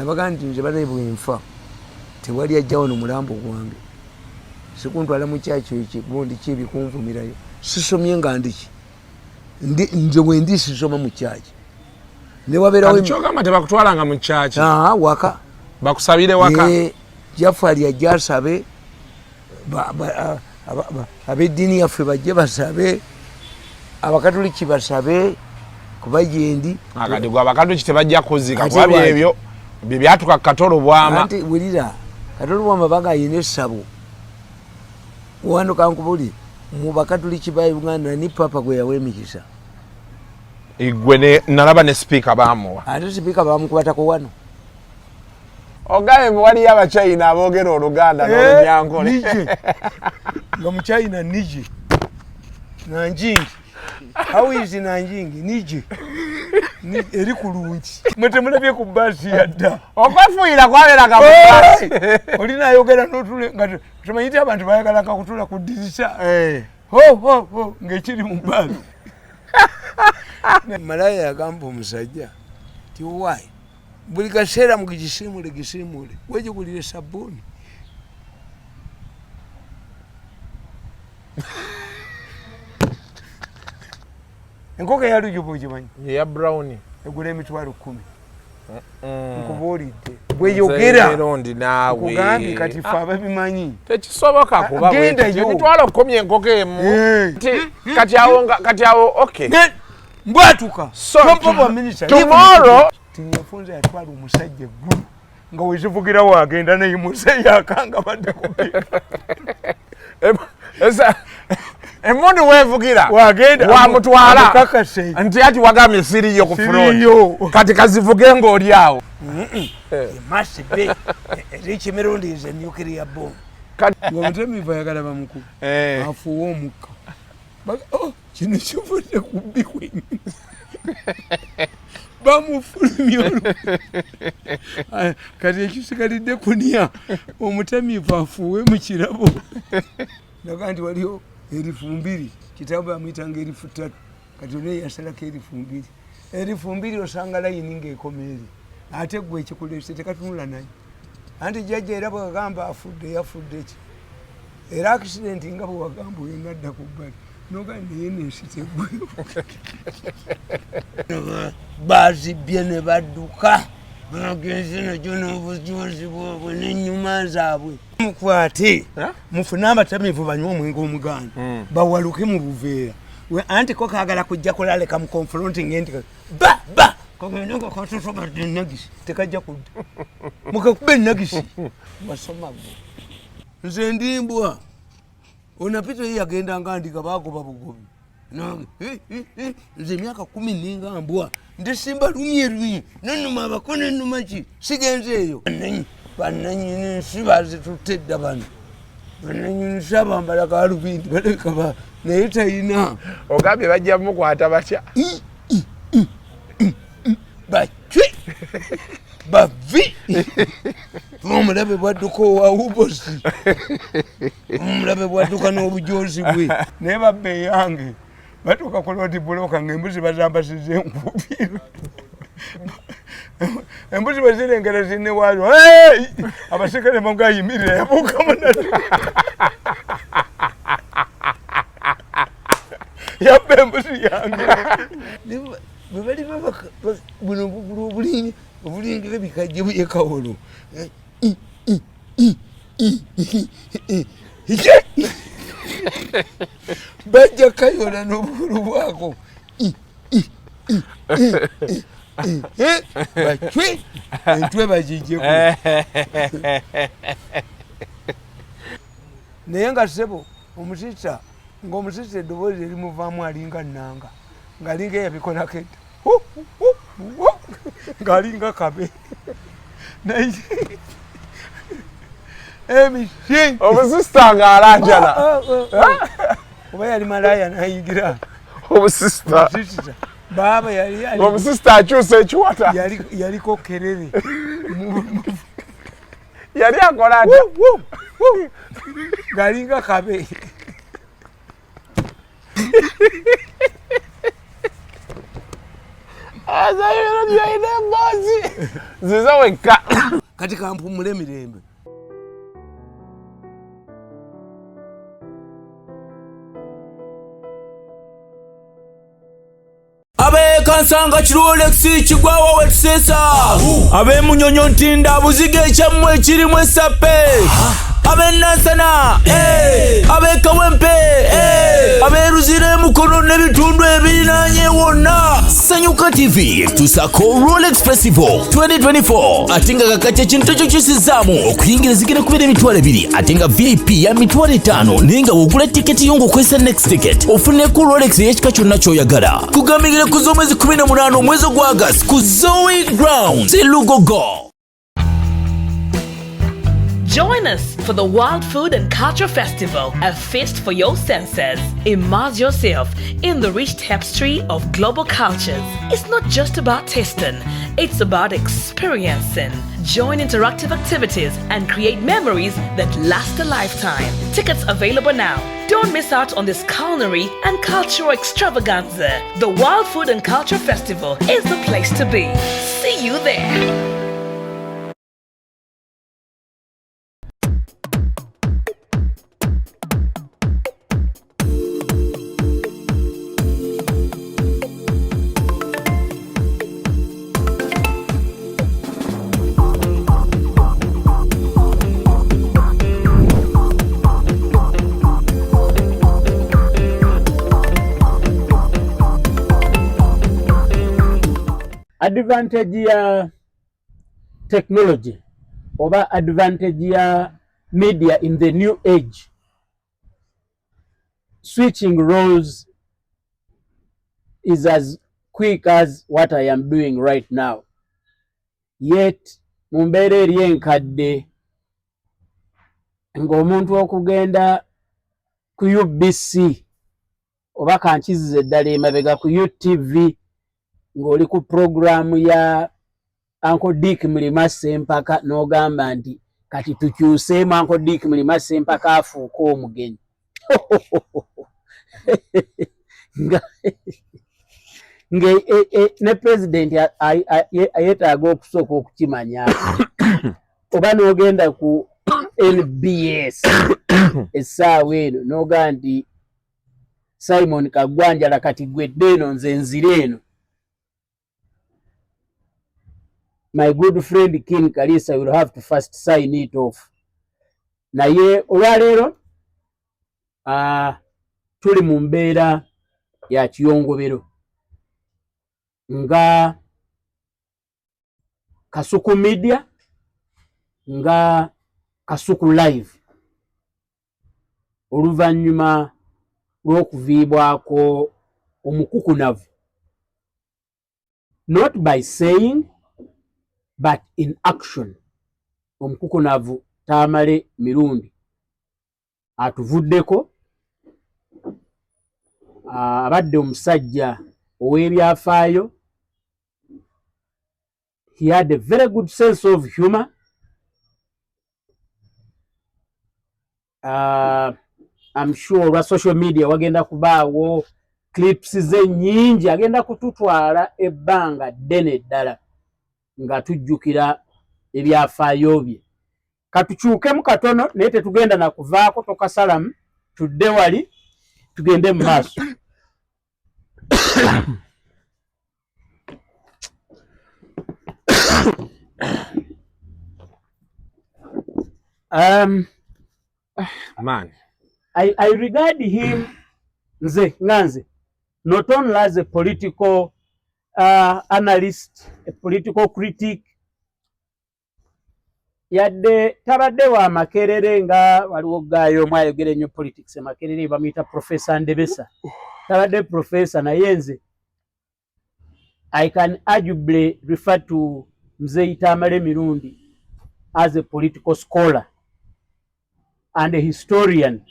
nabaga nti nze bane bwenfa tewali ajja wano mulambo gwange sikuntwala mu kyakyo ekigundi kyebikunvumirayo sisomye nga ndiki nze bwendi sisoma mu kyaki newabeerawo kyogamba tebakutwalanga mu kyaki waka bakusabire waka Jafari ajja asabe ab'eddiini yaffe bajje basabe abakatoliki basabe kuba gyendi akati gwe abakatoliki tebajja kuzika kuba byebyo bye byatuka Katolo Bwama anti wulira Katolo Bwama baga ayina essabo wano kankubuli mu bakatoliki ba Uganda ni papa gwe yawa emikisa igwe nalaba ne speaker bamuwa ate speaker bamukwatako wano ogaye waliyo abachina aboogera Oluganda n'Olunyankole nga muchina nije Nanjingi how is Nanjingi nije eri kulungi mwetemulabye ku basi yadda okwefuuyira kwabera kabasi olina ayogera n'otule nga tumanyite abantu bayagala kakutula ku dirisa ng'ekiri mu basi malaya yagamba omusajja ti why buli kaseera mugisimule wegigulire sabbuuni enkoko ya lujuba ogimanyi ya brown egula emitwalo 10 nkubuulidde bweyogera kugambye kati fe ababimanyi tekisoboka kuba emitwalo 10 enkoko emu kati awo okay mbwatuka tomorrow tinyafunza yatwala omusajja eggulu nga wezivugira wagenda neyimuseyo akanga badde kubika emundu wevugira wagenda wamutwala nti ati wagambye siriyo ku front kati kazivuge ng'oli awo masibe ekimirundi is a nuclear bomb ng'omutemiva yagala bamuku afuwa omukka kino kivudde ku bbi kwennyini bamufulumya kati ekisigalidde kunya omutamiivu afuuwe mu kirabo naga nti waliwo 2,000 kitabu bamuyitanga 3,000 kati olwo yasalako 2,000 2,000 osanga layini ng'ekomeeri ate gwe ekikuleese tekatunula naye anti jjajja era bwegamba afudde yafudde ki era akisidenti nga bwe wagamba oyengadda ku bbali noga naye nensitegwe bazibye ne badduka bagenze najo n'obujozi bwabwe n'ennyuma zaabwe mukwate mufune abatamiivu banywa omwenge omuganda bawaluke mu buveera anti ko kaagala kujja kulaleka mu confronting endi kagenda nga katosobadde enagisi tekajja kudda mukakuba enagisi basoma gwe nze ndimbwa onapita ye yagenda nga ndiga bagoba bugobi nze emyaka 10 ninga mbwa ndisimba lumye nonuma abakone numa ki sigenze eyo bannanyini nsi bazitutte edda bano bannanyini nsi abambala kalubindi baleka naye tayina ogambye bajja mukwata batya bacwi bavi omulabe bwadduka owawubosi omulabe bwadduka n'obujozi bwe naye babbe yange batuuka ku lodi buloka ng'embuzi bazambasiza enkubiro embuzi bwe zirengera zinne waazo abasekere mugayimirira yabuukamu yabba embuzi yange bwe bali buno obulingira bikajje buyekawolo bajja kayola n'obukulu bwako bacwe entwe bagijjeko naye nga ssebo omusisa ng'omusisa eddoboozi erimuvaamu alinga nnanga ng'alinga eyabikolako edda ng'alinga kabe naye emisi obusista ng'alanjala oba yali malaya nayigira obusista baba omusista akyusa ekiwata yaliko kerere yali akola ati ng'alinga kabe Azayiro yaine ngozi. Zizaweka. Kati kampumule mirembe. Abe kansanga Rolex chigwawa wetsesa. Abe munyonyo ntinda buzige chamwe chirimu esape. Abe nasana, abe kawempe, abe ruzire mukono nebitundu ebinanye wonna. Sanyuka TV tusako Rolex Festival 2024 atinga kakache chintu kyo kisizamu okuyingira zigire kubera emitwalo 2 atinga VIP ya mitwalo 5 ninga wogula tiketi yongo kwesa next ticket ofune ku Rolex yechika kyonna kyoyagala kugambirira ku z'omwezi 18 omwezi gwa August ku Zoe Grounds Lugogo. Join us for the World Food and Culture Festival, a feast for your senses. Immerse yourself in the rich tapestry of global cultures. It's not just about tasting, it's about experiencing. Join interactive activities and create memories that last a lifetime. Tickets available now. Don't miss out on this culinary and cultural extravaganza. The World Food and Culture Festival is the place to be. See you there. Advantage ya technology over advantage ya media in the new age, switching roles is as quick as what I am doing right now. Yet mumbere eri enkadde ng'omuntu okugenda ku UBC oba kankizize eddala emabega ku UTV ng'oli ku programu ya Uncle Dick Mlima Sempaka n'ogamba nti kati tukyuseemu Uncle Dick Mlima Sempaka afuuka omugenyi. Ne president yeetaaga okusooka okukimanya oba n'ogenda ku NBS essaawa eno n'ogamba nti Simon Kagwanjala kati gwedde eno nze nzire eno. My good friend King Kalisa will have to first sign it off. Naye olwaleero tuli mu mbeera ya kiyongobero nga Kasuku Media nga Kasuku Live oluvannyuma lw'okuviibwako omukukunavu, not by saying but in action. Omukukunavu Tamale Mirundi atuvuddeko, abadde omusajja ow'ebyafaayo. He had a very good sense of humor. I'm sure olwa social media wagenda kubaawo clips ze nnyingi, agenda kututwala ebbanga ddene ddala nga tujjukira ebyafaayo bye. Katukyukemu katono naye tetugenda na kuvaako, tokasalamu, tudde wali tugende mu maaso. Man, I regard him, Nganze, not only as a political analyst, a political critic, yadde tabadde wa makerere nga waliwo gaayo mwayogera ennyo politics, makerere bamuyita Professor Ndebesa. Tabadde professor naye nze I can arguably refer to Mzee Tamale Mirundi as a political scholar and a historian,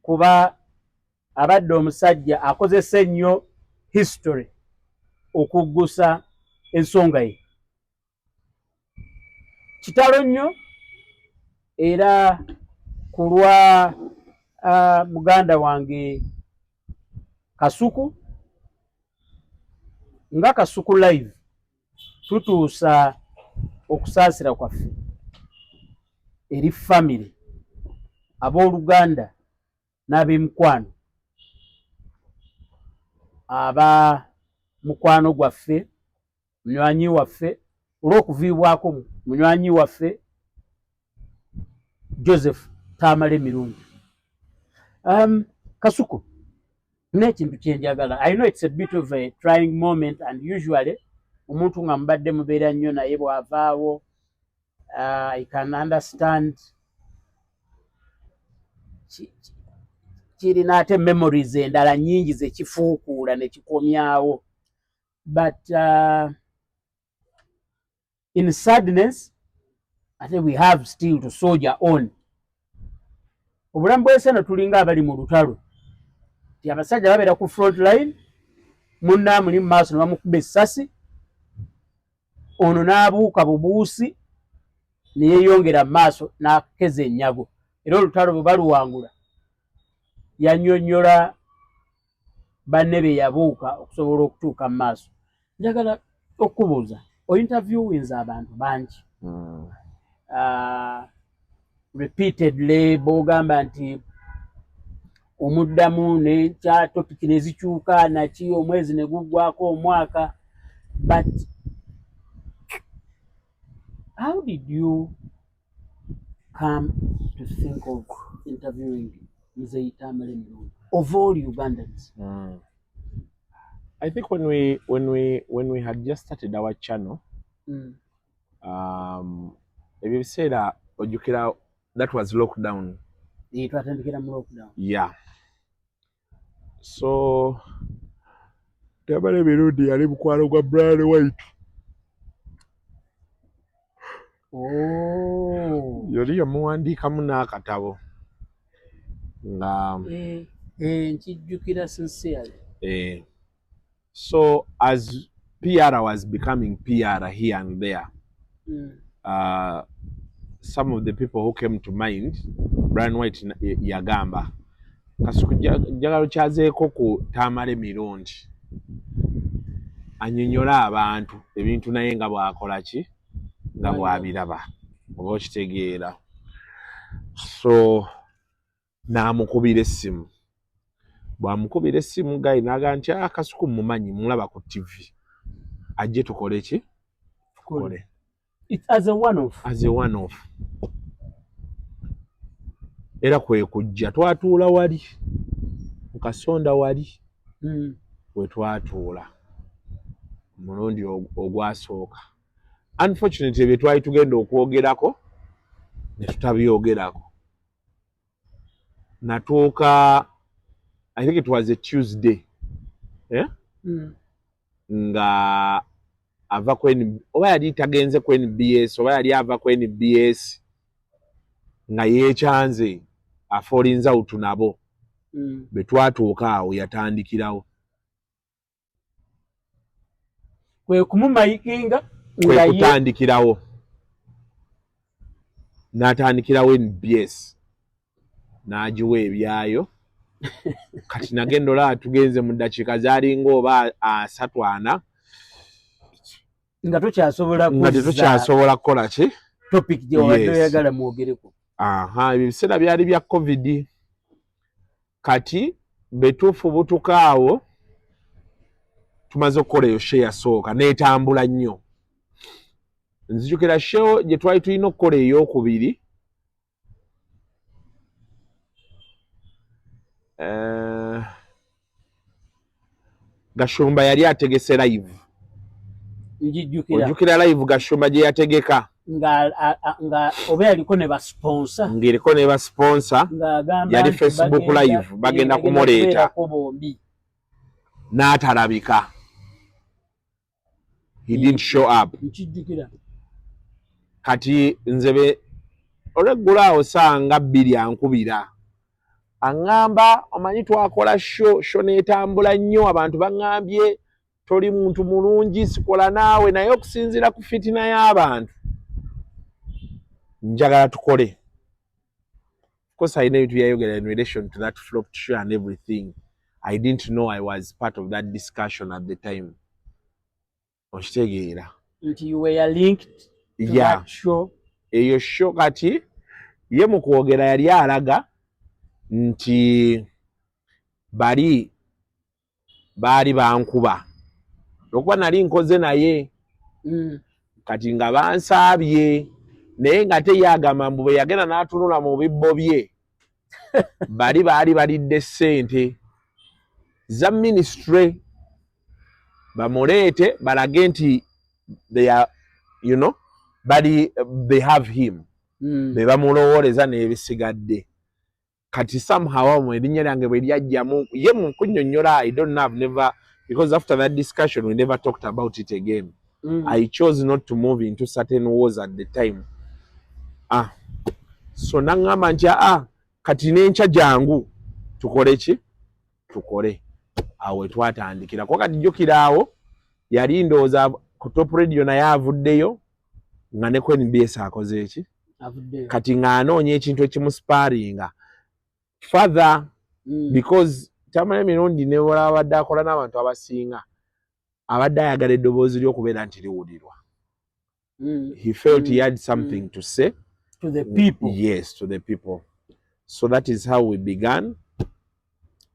kuba abadde omusajja akozesa ennyo history okuggusa ensonga ye. Kitalo nnyo era kulwa muganda wange Kasuku nga Kasuku live tutuusa okusaasira kwaffe eri family abooluganda n'ab'emikwano aba mukwano gwaffe munywanyi waffe olw'okuviibwako munywanyi waffe Joseph Tamale Mirungi. Kasuku, n'ekintu kye njagala, I know it's a bit of a trying moment and usually omuntu nga mubadde mubeera nnyo naye bw'avaawo I can understand kirina ate memories endala nnyingi zekifuukuula ne kikomyawo, but in sadness ate we have still to soldier on. Obulamu bw'ensi eno tulinga abali mu lutalo, ti abasajja babeera ku front line, munna muli mu maaso ne bamukuba essasi, ono n'abuuka bubuusi ne yeeyongera mu maaso n'akeza ennyago, era olutalo bwe baluwangula yannyonnyola banne be yabuuka okusobola okutuuka mu maaso. Njagala okubuuza, oyintavyuwinza abantu bangi repeatedly bw'ogamba nti omuddamu nekya topiki ne zikyuka naki omwezi ne guggwako omwaka, but how did you come to think of interviewing Mzee Tamale Mirungi of all Ugandans? I think when we had just started our channel, ebiseera ojjukira that was lockdown. Twatandikira mu lockdown. Yeah. So Tamale Mirungi yali mukwano gwa Brian White. Oh. Yali yamuwandiikamu n'akatabo nga nkijjukira sincerely. So as PR was becoming PR here and there, some of the people who came to mind, Brian White yagamba Kasuku njagala kyazeeko ku Tamale Mirungi annyonnyola abantu ebintu naye nga bw'akola ki nga bw'abiraba oba okitegeera. So n'amukubira essimu, bw'amukubira essimu gayi n'agamba nti Kasuku mumanyi mulaba ku TV ajje tukole ki tukole. It's as a one-off. As a one-off. Era kwe kujja twatuula wali mu Kasonda wali we twatuula mulundi ogwasooka. Unfortunately bye twali tugenda okwogerako ne tutabyogerako. Natuuka, I think it was a Tuesday, nga ava oba yali tagenze ku NBS oba yali ava ku NBS nga yeekyanze afoolinza utu nabo be twatuuka awo yatandikirawo kwe kumumayikinga kwe kutandikirawo n'atandikirawo NBS n'agiwa ebyayo kati nagenda olaba tugenze mu ddakiika zaalinga oba 3-4 nga tukyasobola kukola ki topic gye wabadde oyagala mwogereko. Ebiseera byali bya COVID. Kati betufubutuka awo tumaze okukola eyo show yasooka n'etambula nnyo. Nzijukira show gye twali tulina okukola ey'okubiri Gashumba yali ategese live. Ojjukira live Gashumba gye yategeka nga oba yaliko ne basponsor ng'eriko ne basponsor yali Facebook live bagenda kumuleeta n'atalabika. He didn't show up. Kati nzebe olw'eggulu awo saa nga 2 ankubira aŋŋamba omanyi twakola show n'etambula nnyo abantu baŋŋambye toli muntu mulungi sikola naawe naye okusinziira ku fitina y'abantu njagala tukole. Of course I know byayogera in relation to that flopped show and everything. I didn't know I was part of that discussion at the time. okitegeera nti you were linked to that show. Eyo show kati ye mu kwogera yali alaga nti baali bankuba okuba nali nkoze naye kati nga bansaabye naye nga teyagamba mbu bwe yagenda n'atunula mu bibbo bye baali balidde ssente za ministry bamuleete balage nti they are, you know, they have him. Be bamulowooleza n'ebisigadde kati somehow erinnya lyange bwe lyajjamu ye mu kunnyonnyola I don't know, I've never, because after that discussion we never talked about it again. I chose not to move into certain wars at the time. So nangamba nti kati n'enkya jangu tukole ki? Tukole. Awo twatandikira ko kati jjukira awo yali ndowooza ku Top Radio naye avuddeyo nga ne NBS akoze eki? Kati nga anoonya ekintu ekimusparinga further because tamanya emirundi ne abadde akola n'abantu abasinga abadde ayagala eddoboozi ly'okubeera nti liwulirwa. He felt he had something to say to the people. Yes, to the people. So that is how we began.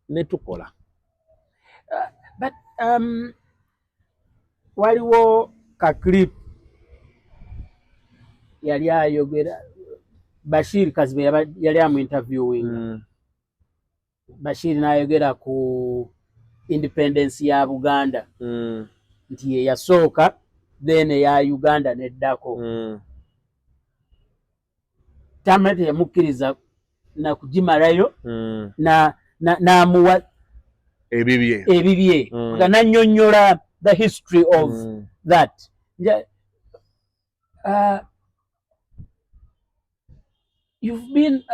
Netukola. But waliwo ka clip yali ayogera Bashir Kazibe yali amu interviewing. Bashir n'ayogera ku independence ya Buganda. Nti ye yasooka then ya Uganda neddako. Tamete yamukkiriza na kugimalayo n'amuwa ebibye nga nannyonnyola the history of that. You've been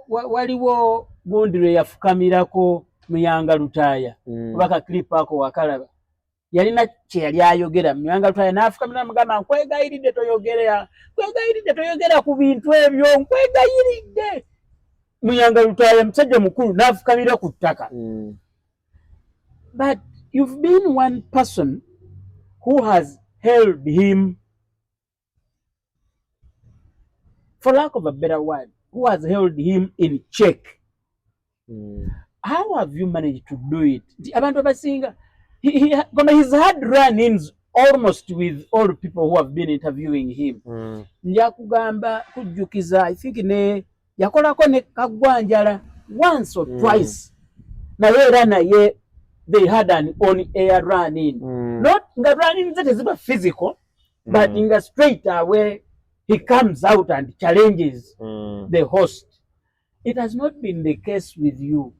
waliwo gundi lwe yafukamirako Muyanga Lutaaya kubaka clip ako wakalaba yalina kye yali ayogera Muyanga Lutaaya n'afukamira mugamba nkwegayiridde toyogera ku bintu ebyo nkwegayiridde. Muyanga Lutaaya musajja mukulu n'afukamira ku ttaka. But you've been one person who has held him, for lack of a better word, who has held him in check. How have you managed to do it? Abantu abasinga, he's had run-ins almost with all the people who have been interviewing him. Njakugamba kujjukiza, I think yakolako ne Kagwanjala once or twice. Naye era naye they had an on-air run-in. Not nga run-in that is physical, but in a straight away he comes out and challenges the host. It has not been the case with you.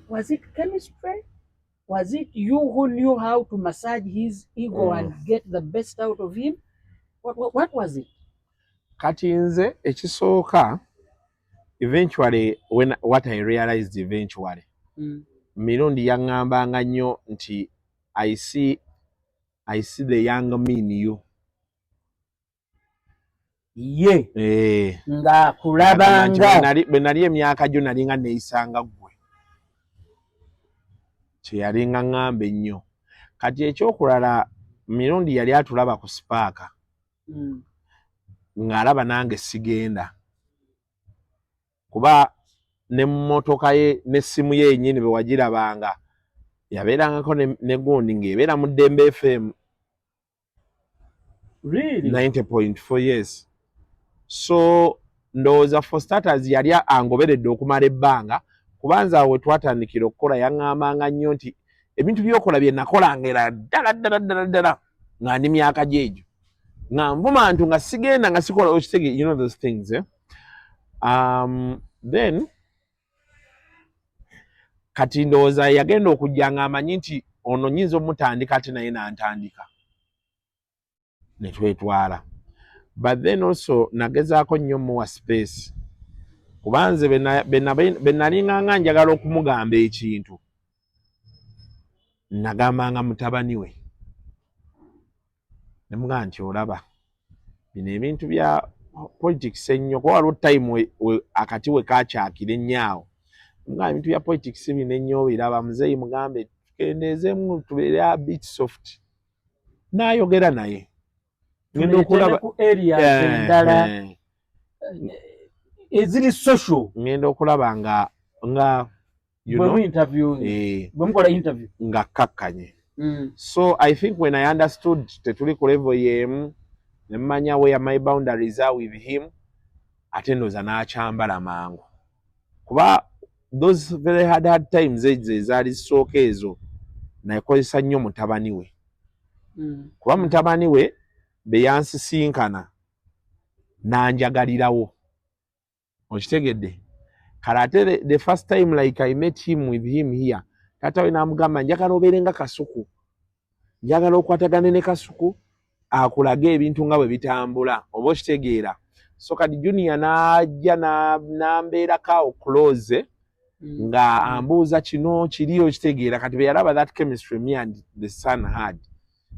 Was it chemistry? Was it you who knew how to massage his ego and get the best out of him? What was it? Kati nze ekisooka eventually what I realized eventually mirundi yaŋŋambanga nnyo nti I see the young me in you. Ye nga kulabanga bwe nali emyaka gyo nali nga neeyisanga ggwe kye yali ŋŋamba ennyo. Kati ekyokulala mirundi yali atulaba ku sipaaka ng'alaba nange sigenda kuba ne mmotoka ye n'essimu ye yennyini bwe wagirabanga yabeerangako ne gundi ng'ebeera mu Dembe FM. Really? 90.4 years. So ndowooza for starters yali angoberedde okumala ebbanga kubanza awo we twatandikira okukola yaŋŋambanga nnyo nti ebintu by'okola bye nakolanga era ddala nga ndi myaka gyegyo nga nvuma ntu nga sigenda nga sikola okitege, you know those things. Then kati ndowooza yagenda okujja nga amanyi nti ono nyinza omutandika ate naye n'antandika ne twetwala. But then also nagezaako nnyo muwa space kubanze be nalinganga njagala okumugamba ekintu nagambanga mutabani we nemugamba nti olaba bino ebintu bya politics ennyo kuba waliwo time akati we kakyakira ennyo awo nga ebintu bya politics bino ennyo biraba muzeeyi mugambe tukendeezemu tubeere a bit soft. N'ayogera naye. Ngenda okulaba ku areas endala eziri social. Ngenda okulaba nga bwemukola interview nga kakkanye. So I think when I understood tetuli ku level yemu ne mmanya where my boundaries are with him, ate ndoza n'akyambala mangu. Kuba those very hard times ezaali sooka ezo nakozesa nnyo mutabani we. Kuba mutabani we be yansisinkana n'anjagalirawo. Okitegedde? Kale ate the first time like I met him with him here, tata we n'amugamba njagala obeere nga Kasuku. Njagala okwatagane ne Kasuku akulaga ebintu nga bwe bitambula. Oba okitegeera? So kati Junior n'ajja n'ambeerako close nga ambuuza kino kiri okitegeera. Kati bwe yalaba that chemistry me and the son had,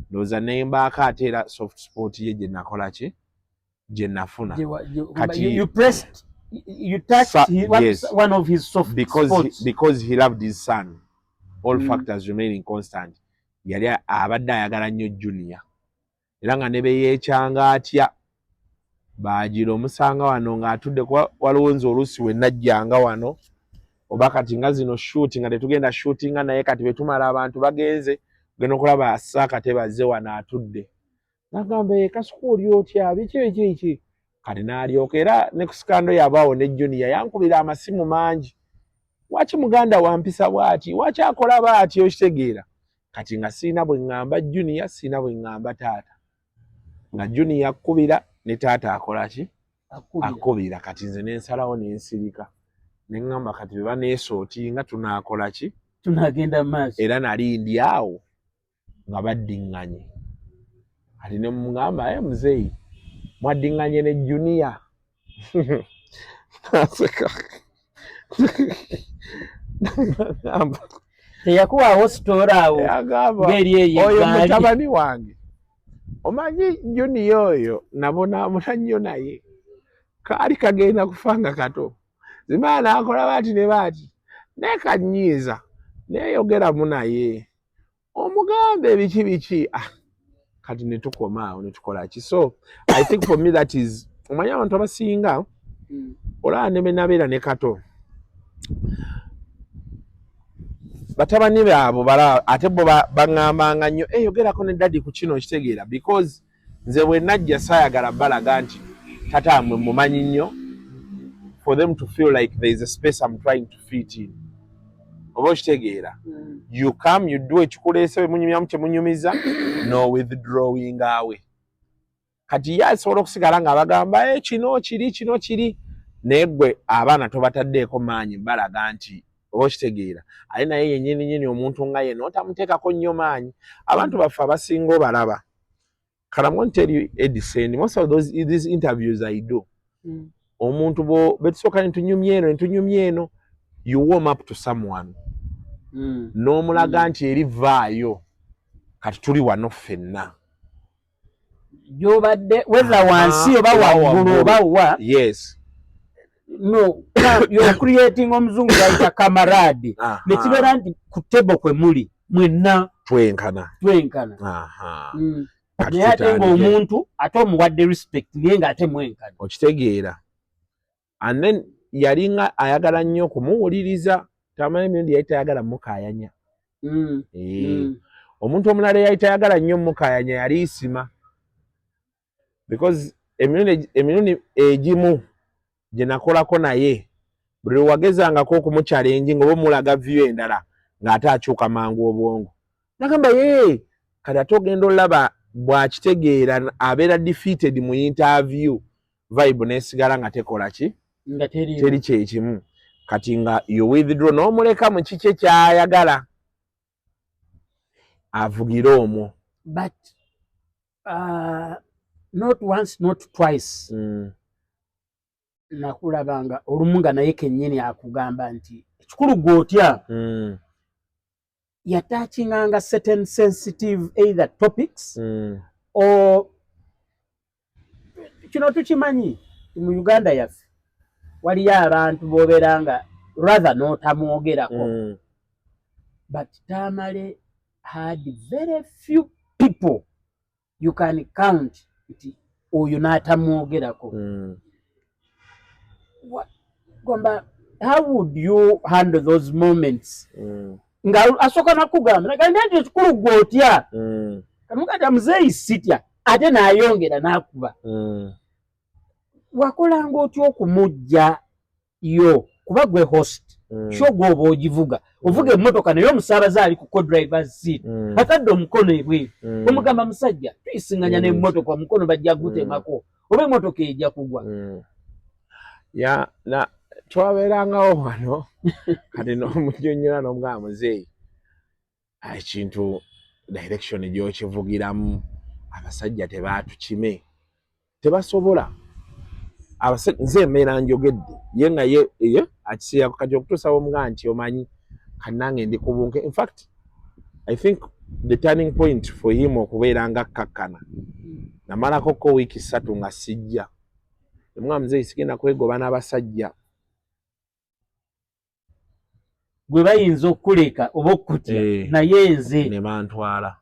ndowooza ne mbaako ate era soft sport ye gye nakola ki gye nafuna. You touched yes. One of his soft spots. Because he loved his son. All factors remaining constant. Yali abadde ayagala nnyo Junior. Era nga ne beyeekyanga atya baagira omusanga wano ng'atudde walowonza oluusi we najjanga wano oba kati nga zino shooting nga tetugenda shootinga naye kati bwe tumala abantu bagenze genda okulaba assaakate bazze wano atudde. Nagamba Kasuku oli otya biki kati n'alyoka era ne ku sikando yabaawo ne Junior yankubira amasimu mangi. Waki muganda wampisa bw'ati? Waki akola bw'ati? Okitegeera? Kati nga siina bwe ngamba Junior, siina bwe ngamba taata. Nga Junior akkubira ne taata akola ki? Akkubira. Kati nze ne nsalawo ne nsirika. Ne ngamba kati bwe baneesootinga tunaakola ki? Tunaagenda maaso. Era nali ndi awo nga baddiŋŋanye. Kati ne mugamba muzeeyi mwaddiŋŋanye ne Junior. Teyakuwaawo sitoora awo ng'eri eyo oyo mutabani wange. Omanyi Junior oyo nabonaabona nnyo naye. Kaali kagenda kufa nga kato. Zimala n'akola baati ne baati. Naye kanyiiza. Neeyogeramu naye. Omugambe biki. Kati ne tukoma awo ne tukola ki. So I think for me that is omanyi abantu abasinga olaba ne be nabeera ne kato. Batabani baabo bala ate bo baŋŋambanga nnyo yogerako ne daddy ku kino okitegeera because nze bwe najja saayagala balaga nti tata mwe mumanyi nnyo for them to feel like there is a space I'm trying to fit in. Oba okitegeera? You come, you do ekikuleese bwe munyumyamu kye munyumiza no withdrawing awe. Kati ye asobola okusigala nga bagamba kino kiri naye gwe abaana tobataddeeko maanyi balaga nti oba okitegeera ali naye yennyini omuntu nga ye n'otamuteekako nnyo maanyi. Abantu baffe abasinga obalaba. Kala I won't tell you Edison, most of these interviews I do. Omuntu betusooka netunyumya eno you warm up to someone. N'omulaga nti eri vaayo kati tuli wano ffenna. Gy'obadde weza wansi oba waggulu oba wa. Yes. No, you're creating omuzungu gayita kamaradi. Nekibeera nti ku tebo kwe muli mwenna twenkana. Naye ate ng'omuntu ate omuwadde respect naye ng'ate mwenkana. Okitegeera. And then yalinga ayagala nnyo okumuwuliriza. Tamanyi emirundi yali tayagala mukaayanya. Omuntu omulala yali tayagala nnyo mukaayanya yali isima. Because emirundi egimu gye nakolako naye buli wagezangako okumuchallenge oba omulaga view endala ng'ate akyuka mangu obwongo. Nagamba kati ate ogenda olaba bw'akitegeera abeera defeated mu interview vibe n'esigala nga tekola ki? Nga teri kyekimu. Kati nga you withdraw n'omuleka mu kiki ky'ayagala avugira omwo. But not once, not twice. Nakulabanga olumu nga naye kennyini akugamba nti ekikulu gw'otya yataakinganga certain sensitive either topics or kino tukimanyi mu Uganda yaffe waliyo abantu b'obeera nga rather n'otamwogerako but Tamale had very few people you can count nti oyo n'atamwogerako. Kwamba how would you handle those moments? Nga asooka nakugamba nagamba nti ekikulu gw'otya kanugata muzeeyi sitya ate n'ayongera n'akuba. Wakolanga otya okumujja yo kuba gwe host sho gw'oba ogivuga ovuga emmotoka naye omusaabaze ali ku co-driver's seat atadde omukono ebweru omugamba musajja tuyisinganya n'emmotoka omukono bajja gutemako oba emmotoka ejja kugwa. na twabeerangawo wano kati n'omunyonnyola n'omugamba muzeeyi ekintu direction gy'okivugiramu abasajja tebatukime tebasobola nze embeera njogedde ye nga ye akiseera kati okutuusa omugamba nti omanyi kati nange ndi ku bunke. In fact I think the turning point for him okubeera nga akkakkana namalako wiiki 3 nga sijja omugamba muzeeyi sigenda kwegoba n'abasajja gwe bayinza okuleka oba okutya naye nze ne bantwala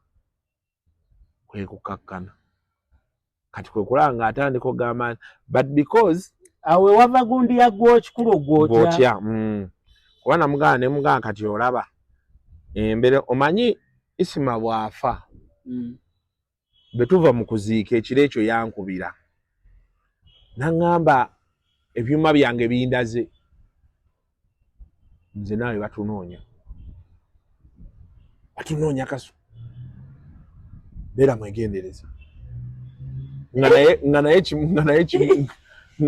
kwe kukakkana kati kwe kulaba ng'atandika okugamba but because awe wava gundi ya gw'ekikulu gw'otya kuba namugamba ne mugamba kati olaba embere omanyi Isima bw'afa bwe tuva mu kuziika ekiro ekyo yankubira n'aŋŋamba ebyuma byange bindaze nze naawe batunoonya kaso beera mwegendereza nga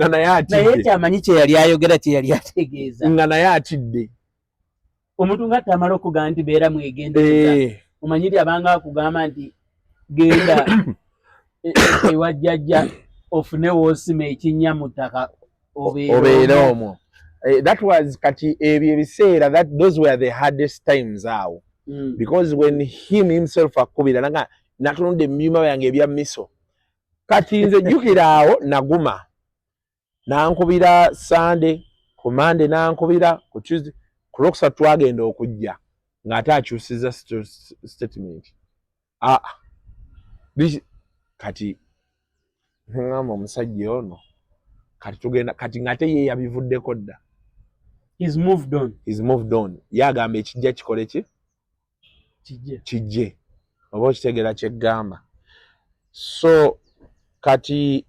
naye atidde kyamanyi kye yali ayogera kye yali ategeeza nga naye atidde omuntu nga tamala okugamba nti beera mwegendereza omanyiri abanga akugamba nti genda ewa jjajja ofune woosima ekinnya mu ttaka obeere omwo. That was kati ebyo ebiseera those were the hardest times awo because when himself akubira natunudde ebyuma byange ebya miso kati nze jjukira awo naguma nankubira Sunday ku Monday nankubira ku Tuesday ku Lwokusatu twagenda okujja ng'ate akyusiza statement kati ngamba omusajja ono kati tugenda kati ng'ate ye yabivuddeko dda. He's moved on. Yagamba ekijja kikole ki kijje oba okitegeera kyeggamba. So kati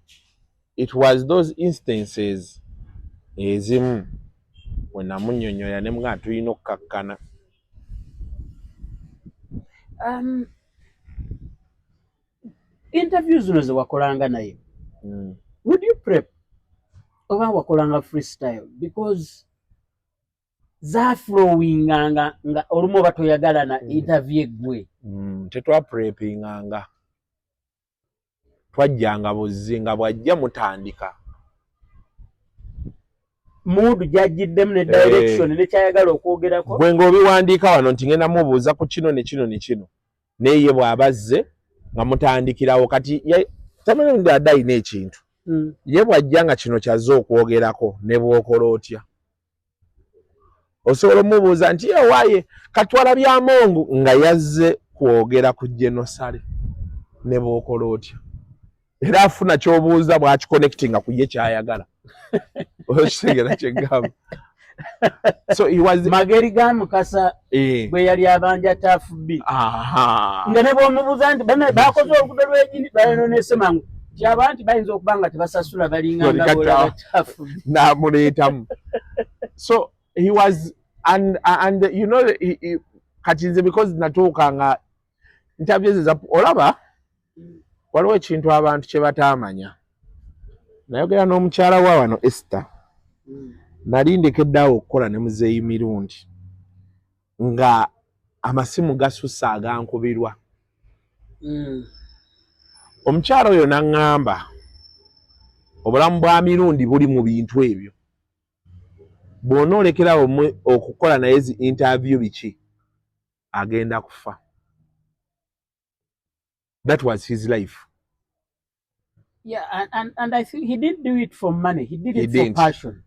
it was those instances ezimu we namunnyonnyola ne mugamba tulina okukkakkana. Interviews zino ze wakolanga naye would you prep oba wakolanga freestyle because zaflowinganga nga olumu oba toyagala na interview eggwe? Tetwaprepinganga, twajjanga buzzi nga bwajja mutandika mood jajjiddemu ne direction ne kyayagala okwogerako. Gwe ng'obiwandiika wano nti ngenda mubuuza ku kino ne kino ne kino naye ye bw'abazze nga mutandikirawo kati tamanyi ndi adde ayina ekintu ye bw'ajja nga kino kyazze okwogerako ne bw'okola otya osobola omubuuza nti waaye katwala bya Mongu nga yazze kwogera ku genosale ne bw'okola otya era afuna ky'obuuza bw'akiconnectinga ku ye kyayagala okitegera kyeggamba. So he was mageri ga Mukasa bwe yali abanja Tafu B nga ne bw'omubuuza nti bakoze oluguudo lw'Egindi bayononese mangu kyaba nti bayinza okuba nga tebasasula balinganga bola Tafu B n'amuleetamu. So he was and you know kati nze because natuukanga interviews za olaba waliwo ekintu abantu kye bataamanya. Nayogera n'omukyala wa wano Esther nali ndekeddeawo okukola ne muzeeyi mirundi nga amasimu gasussa agankubirwa. Omukyala oyo n'aŋŋamba obulamu bwa mirundi buli mu bintu ebyo. Bw'onoolekerawo okukola naye zi interview biki agenda kufa. That was his life. Yeah, and I think he didn't do it for money. He did it for passion.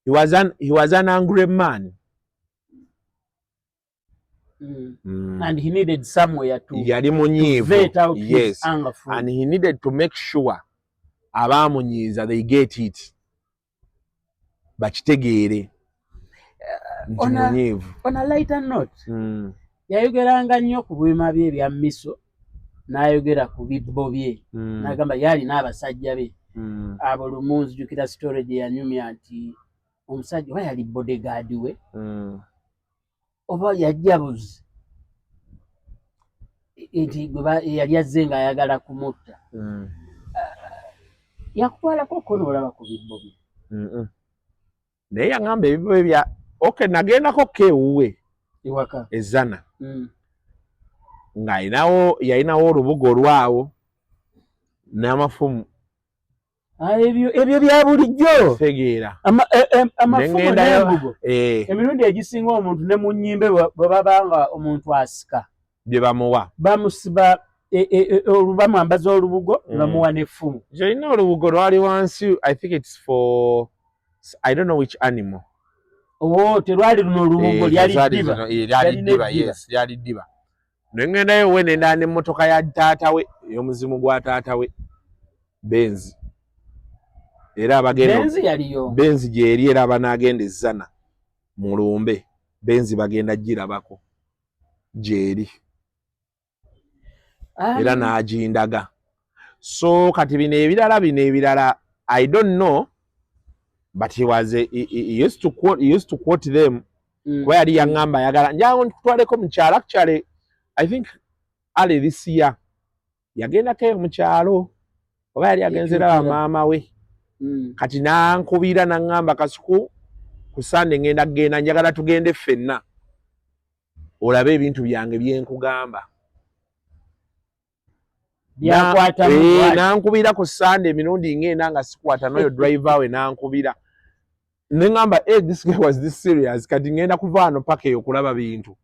He was an angry man. And he needed somewhere to yali munyiivu, vet out yes, his anger from. and he needed to make sure abaamunyiiza they get it, bakitegeere nti munyiivu. On a lighter note, yayogeranga nnyo ku bwima bye ebya miso, n'ayogera ku bibbo bye, n'agamba yali n'abasajja be. Abo lumu nzijukira story gye yanyumya nti omusajja oba yali bodyguard we oba yajjabuzi nti yali azze ng'ayagala kumutta. Yakutwalako okonoolaba ku bibbo bye. Naye yaŋŋamba ebibbo bye bya okay, nagendako keewuwe ewaka ezana yalinawo olubugo lwawo n'amafumu. Ebyo bya bulijjo tegeera amafumu n'embugo emirundi egisinga omuntu ne mu nnyimbe bwe babanga omuntu asika bye bamuwa bamusiba bamwambaza olubugo ne bamuwa n'effumu. Kyolina olubugo lwali wansi, I think it's for I don't know which animal. Terwali luno olubugo lyali ddiba. Yes, lyali ddiba. Nengendayo we nenda n'emmotoka ya taata we ey'omuzimu gwa taata we Benzi. Era abagenda Benzi yaliyo. Benzi gyeri era abanagenda ezzana mu lumbe. Benzi bagenda girabako gyeri. Era n'agindaga. So kati bino ebirala I don't know, but he used to quote them kuba yali yaŋŋamba ayagala njangu tukutwaleko mu kyalo. Actually I think early this year yagendako mu kyalo oba yali agenzera maama we. Kati nankubira naŋŋamba kasuku ku Sunday ngenda njagala tugende ffenna olabe ebintu byange bye nkugamba. Nankubira ku Sunday emirundi ngenda nga sikwata n'oyo driver we nankubira. Nengamba this guy was this serious, kati ngenda kuva wano paka eyo kulaba bintu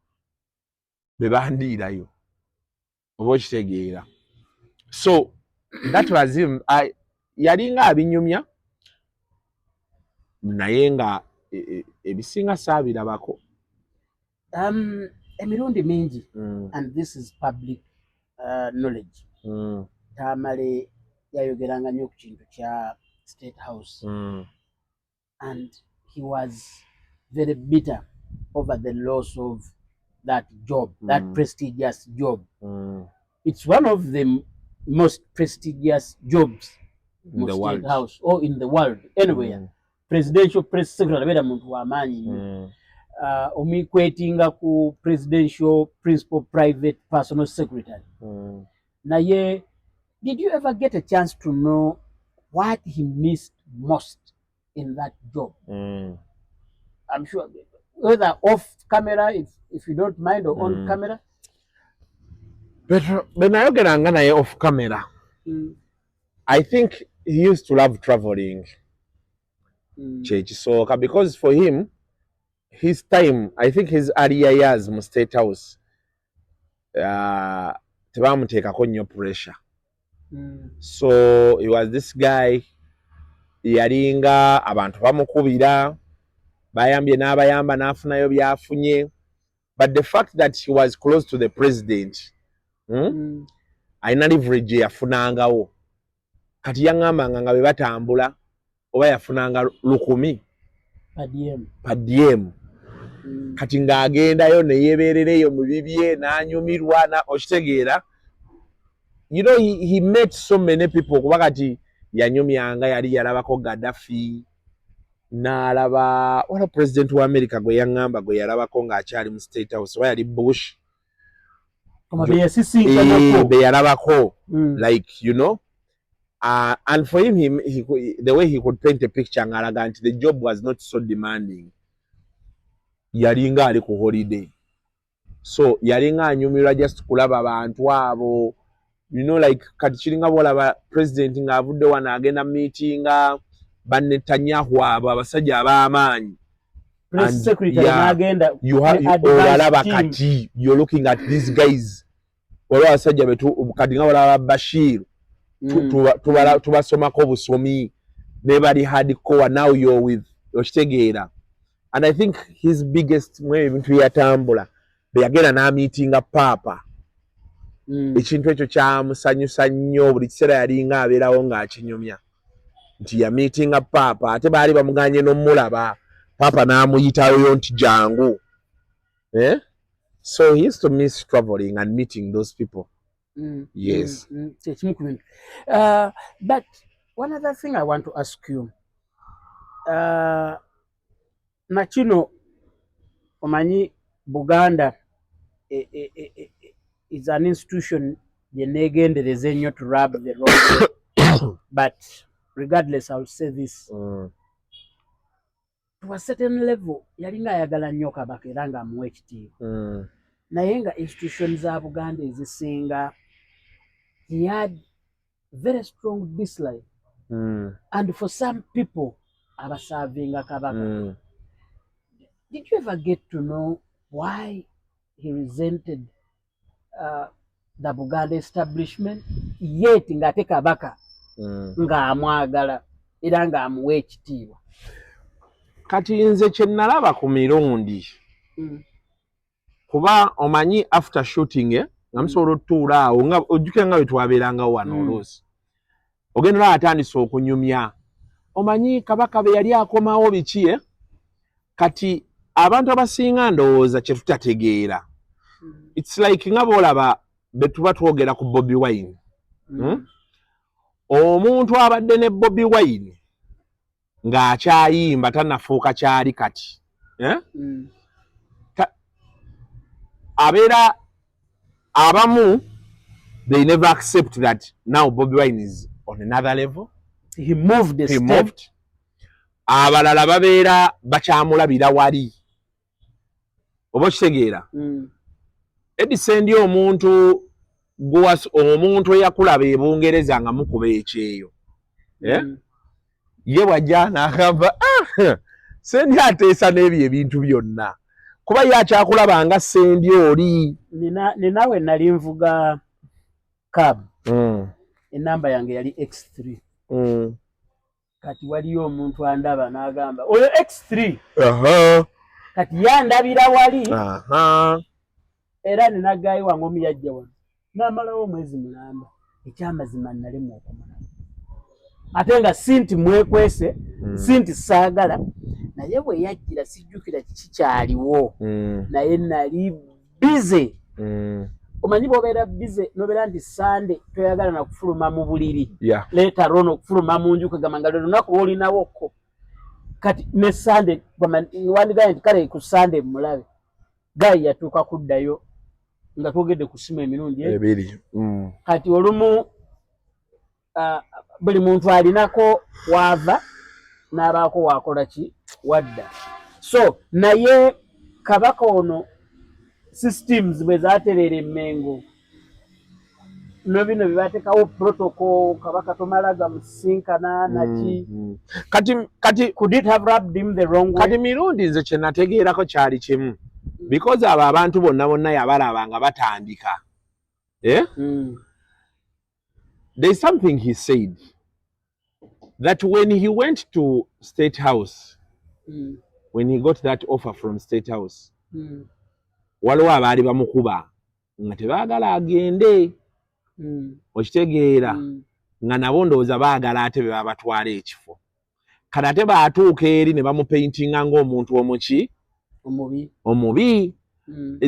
be bandiirayo oba okitegeera. So that was him. Yalinga abinyumya naye nga ebisinga saabirabako. Emirundi mingi and this is public knowledge. Tamale yayogeranga nnyo ku kintu kya State House. And he was very bitter over the loss of that job, that prestigious job. It's one of the most prestigious jobs in the State House or in the world, anywhere. Presidential press secretary bera muntu wa maanyi. Omikwetinga ku presidential principal private personal secretary. Naye, did you ever get a chance to know what he missed most in that job? I'm sure whether off camera, if you don't mind, or on camera. But benayogeranga naye off camera. I think he used to love traveling. So because for him, his time, I think his earlier years mu State House, tebamuteekako nnyo pressure. So he was this guy yalinga abantu bamukubira bayambye n'abayamba n'afunayo byafunye, but the fact that he was close to the president alina leverage yafunangawo. Kati yaŋŋambanga nga bwe batambula oba yafunanga 10 pa DM. Kati ng'agendayo ne yeebeerereyo mu bibye n'anyumirwa okitegeera. You know, he met so many people kuba kati yanyumyanga yali yalabako Gaddafi n'alaba wala president wa America gwe yaŋŋamba gwe yalabako ng'akyali mu State House oba yali Bush be yalabako like you know. And for him, the way he could paint a picture ng'alaga nti the job was not so demanding. Yalinga ali ku holiday. So yalinga anyumirwa just kulaba abantu abo. You know, like kati kiringa bolaba president ng'avudde wano agenda meetinga Netanyahu abo abasajja ab'amaanyi. Press secretary n'agenda. Olaba kati you're looking at these guys. Olaba abasajja betu kati nga bolaba Bashir. Tubasomako busomi ne bali hardcore. Now you're with okitegeera. And I think his biggest ebintu yatambula beyagenda n'amiitinga paapa ekintu ekyo kyamusanyusa nnyo buli kiseera yalinga abeerawo ng'akinyumya nti yamiitinga paapa ate baali bamuganye n'omulaba paapa n'amuyitayo nti jangu so he used to miss traveling and meeting those people. Yes. But one other thing I want to ask you, Nachino omanyi Buganda is an institution yenegendereza ennyo to rub the road. But regardless, I'll say this. To a certain level, yalinga ayagala nnyo Kabaka era ng'amuwa ekitiibwa. Naye nga institution za Buganda ezisinga, he had very strong dislike. And for some people, abasavinga Kabaka. Did you ever get to know why he resented the Buganda establishment? Yet ng'ate Kabaka ng'amwagala era ng'amuwa ekitiibwa. Kati nze kye nalaba ku mirundi kuba omanyi after shooting nga musobola otuula awo nga ojjukira nga bwe twabeerangawo wano oluusi ogenda atandise okunyumya omanyi Kabaka be yali akomawo biki kati abantu abasinga ndowooza kye tutategeera it's like nga boolaba be tuba twogera ku Bobi Wine. Omuntu abadde ne Bobi Wine ng'akyayimba tannafuuka kyali kati abeera abamu they never accept that now Bobi Wine is on another level. He moved the step. Abalala babeera bakyamulabira wali oba kitegeera edisendi omuntu omuntu eyakulaba e Bungereza nga mukuba ekyeyo ye wajja n'agamba sendi ateesa n'ebyo ebintu byonna kuba ye akyakulaba nga sendi oli ninawe nali nvuga cab enamba yange yali X3 kati waliyo omuntu andaba n'agamba oyo X3 kati yandabira wali era ninagayi wange omuyajja wano n'amalawo omwezi mulamba ekyamazima nalemu okumala ate nga sinti mwekwese sinti saagala naye bwe yajjira sijjukira kiki kyaliwo naye nali bize omanyi bw'obeera bize n'obeera nti Sande toyagala na kufuluma mu buliri leeta rono okufuluma mu nju kagamba nga lunaku lw'olinawokko kati ne Sande wandigaye nti kale ku Sande mulabe gayi yatuuka kuddayo nga twogedde ku simu emirundi ebiri kati olumu buli muntu alinako wava n'abaako wakola ki wadda so naye Kabaka ono systems bwe zaaterera emmengo no bino bye baateekawo protocol Kabaka tomalaga musinkana naki kati could it have rubbed him the wrong way? Kati mirundi nze kye nategeerako kyali kimu because abo abantu bonna yabalaba nga batandika there's something he said that when he went to State House when he got that offer from State House waliwo abaali bamukuba nga tebaagala agende okitegeera nga nabo ndowooza baagala ate be babatwala ekifo kati ate baatuuka eri ne bamupaintinga ng'omuntu omuki omubi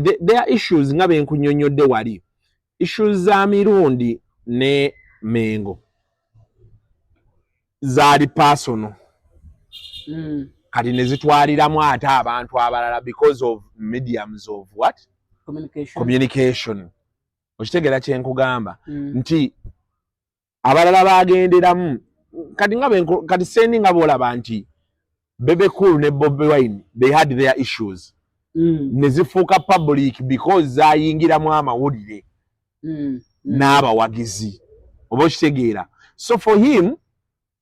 there are issues nga benkunyonnyodde wali issues za mirundi ne Mengo zaali personal kati ne zitwaliramu ate abantu abalala because of mediums of what communication okitegeera kye nkugamba nti abalala bagenderamu kati sendi nga boolaba nti Bebe Cool ne Bobi Wine they had their issues ne zifuuka public because zayingiramu amawulire n'abawagizi oba okitegeera so for him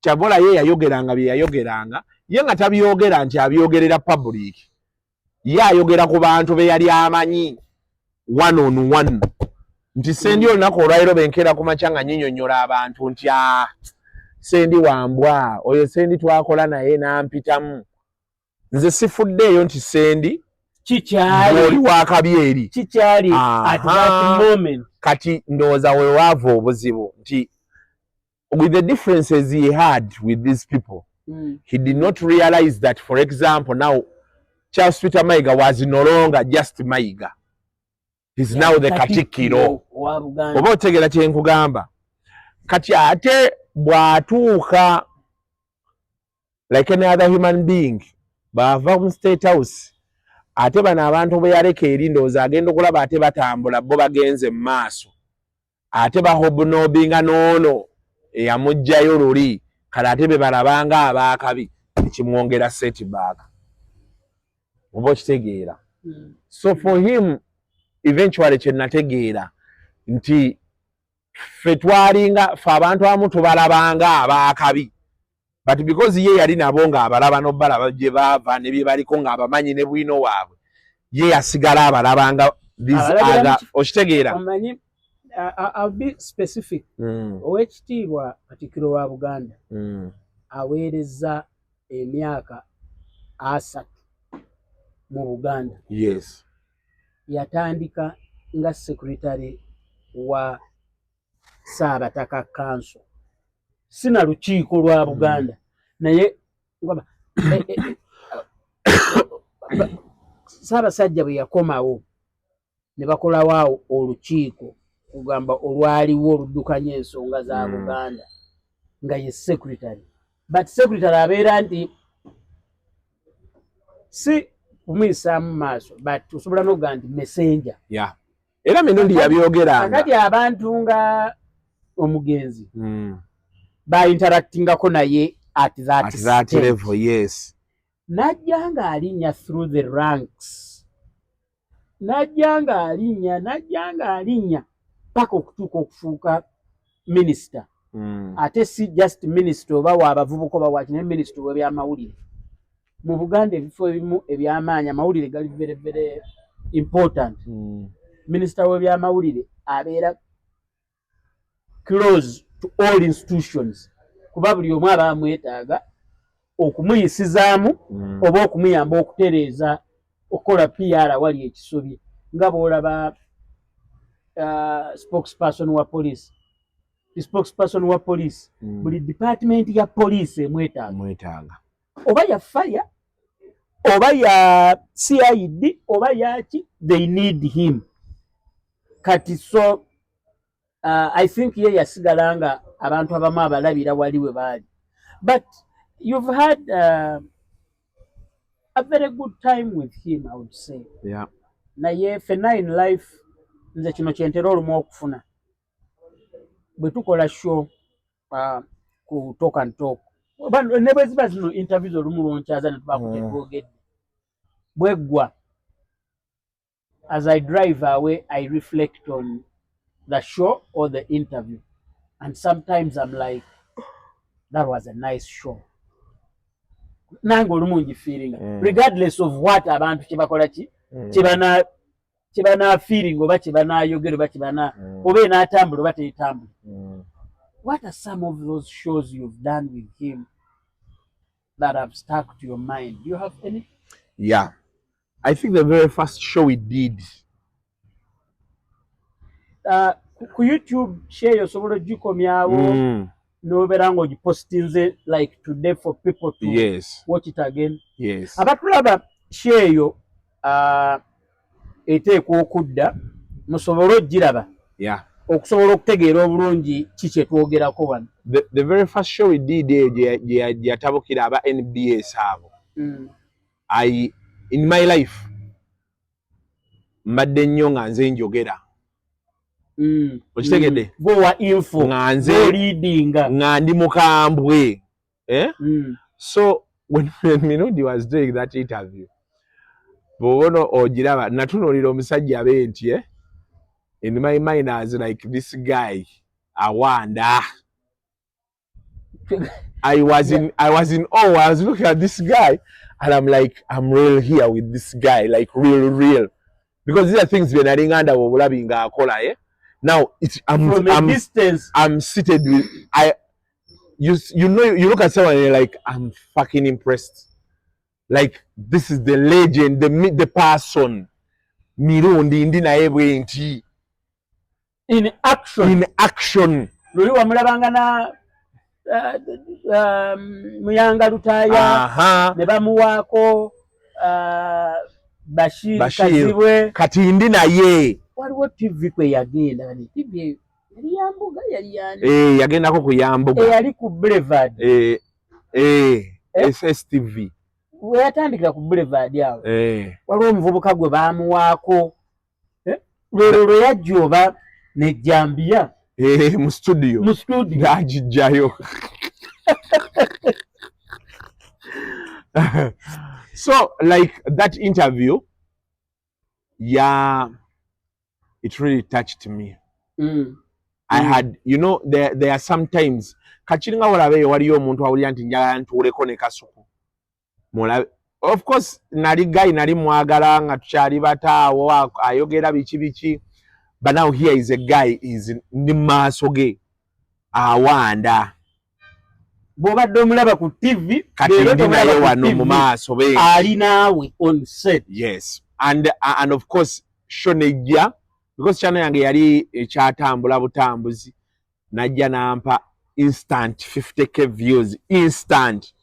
Kyavola ye yayogeranga bye yayogeranga ye nga tabyogera nti abyogerera public ye ayogera ku bantu be yali amanyi one on one nti sendi olunaku olwaliro benkeera ku makya nga nyinyonnyola abantu nti sendi wambwa oyo sendi twakola naye n'ampitamu nze sifuddeeyo nti sendi oli wakabi eri kikyali at that moment. Kati ndowooza we waava obuzibu nti with the differences he had with these people, he did not realize that, for example, now Charles Peter Mayiga was no longer just Mayiga. He's now the Katikkiro. Oba otegeera kye nkugamba. Kati ate bw'atuuka like any other human being, bava mu State House, ate bano abantu bwe yaleka eri ndowooza agenda okulaba ate batambula bo bagenze mu maaso. Ate bahobunobinga n'ono eyamugjayo luli kale ate be balabanga abaakabi ekimwongera setback. Oba okitegeera. So for him eventually kye nategeera nti ffe twalinga ffe abantu abamu tubalabanga abaakabi, but because ye yali nabo ng'abalaba n'obalaba gye baava ne bye baliko ng'abamanyi ne bwino waabwe, ye yasigala abalabanga these other. Okitegeera. I'll be specific. Owekitiibwa Katikkiro wa Buganda aweereza emyaka 3 mu Buganda. Yes. Yatandika nga secretary wa Saabataka Council. Sina lukiiko lwa Buganda. Naye Ssaabasajja bwe yakomawo ne bakolawo olukiiko kugamba olwaliwo oluddukanya ensonga za Buganda nga ye secretary. But secretary abeera nti si kumuyisaamu maaso, but osobola n'okugaa nti messenger. Yeah. Era mirundi yabyogeranga. Kakati abantu nga omugenzi ba interactingako naye at that level, yes. Najja nga alinya through the ranks. Najja nga alinya paka okutuuka okufuuka minister. Ate si just minister oba w'abavubuka oba waki, naye minister w'ebyamawulire. Mu Buganda ebifo ebimu eby'amaanyi amawulire gali very very important. Minister w'ebyamawulire abeera close to all institutions. Kuba buli omu aba amwetaaga okumuyisizaamu oba okumuyamba okutereeza okukola PR wali ekisobye. Nga bw'olaba spokesperson wa police. The spokesperson wa police buli department ya police emwetaaga. Oba ya fire, oba ya CID, oba yaki, they need him. Kati so I think ye yasigala nga abantu abamu abalabira wali we baali. But you've had a very good time with him, I would say. Yeah. Naye fenna in life nze kino kyentera olumu okufuna. Bwe tukola show ku Talk and Talk. Ne bwe ziba zino interviews olumu lwonkyaza ne tubakutegogedde. Bweggwa. As I drive away, I reflect on the show or the interview. And sometimes I'm like, that was a nice show. Nango lumungi feeling. Regardless of what abantu kibakola ki, kibana feeling oba kibana yogero oba kibana oba n'atambula oba tetambula. What are some of those shows you've done with him that have stuck to your mind? Do you have any? Yeah. I think the very first show we did. Ku YouTube share yosobola gikomyawo n'obeera ng'ogipostinze like today for people to watch it again. Yes. Abatulaba share yo eteekwa okudda musobole ogiraba. Yeah. Okusobola okutegeera obulungi ki kye twogerako wano. The very first show we did gye yatabukira aba NBS abo. In my life mbadde nnyo nga nze njogera. Okitegedde? Gowa info. Nga nze readinga. Nga ndi mukambwe. So when Minudi was doing that interview, bono ogiraba natunuulira omusajja abe nti in my mind I was like, this guy awanda. I was in awe. I was looking at this guy and I'm like, I'm real here with this guy, like real. Because these are things when I ring under obulabinga akola. Now I'm distance. I'm seated with you know, you look at someone and you're like, I'm fucking impressed. like this is the legend, the person Mirundi ndi naye bwenti in action luli wamulabanga na Muyanga Lutaya ne bamuwaako Bashir Kazibwe kati ndi naye waliwo TV kwe yagenda ni TV yali yambuga yali yani yagendako ku Yambuga yali ku Boulevard SSTV we yatandikira ku Boulevard yawo waliwo omuvubuka gwe bamuwaako lwe yajjoba ne Jambia mu studio ajijjayo so like that interview it really touched me. I had, you know, there are sometimes kachiringa walabe waliyo omuntu awulira nti njagala ntuuleko ne kasuku mulabe of course nali guy nali mwagala nga tukyali bataawo ayogera biki but now here is a guy is ndi maaso ge awanda bw'obadde omulaba ku TV kati ndi naye wano mu maaso be ali naawe on set. Yes, and of course shonejja because channel yange yali ekyatambula butambuzi najja nampa instant 50k views instant.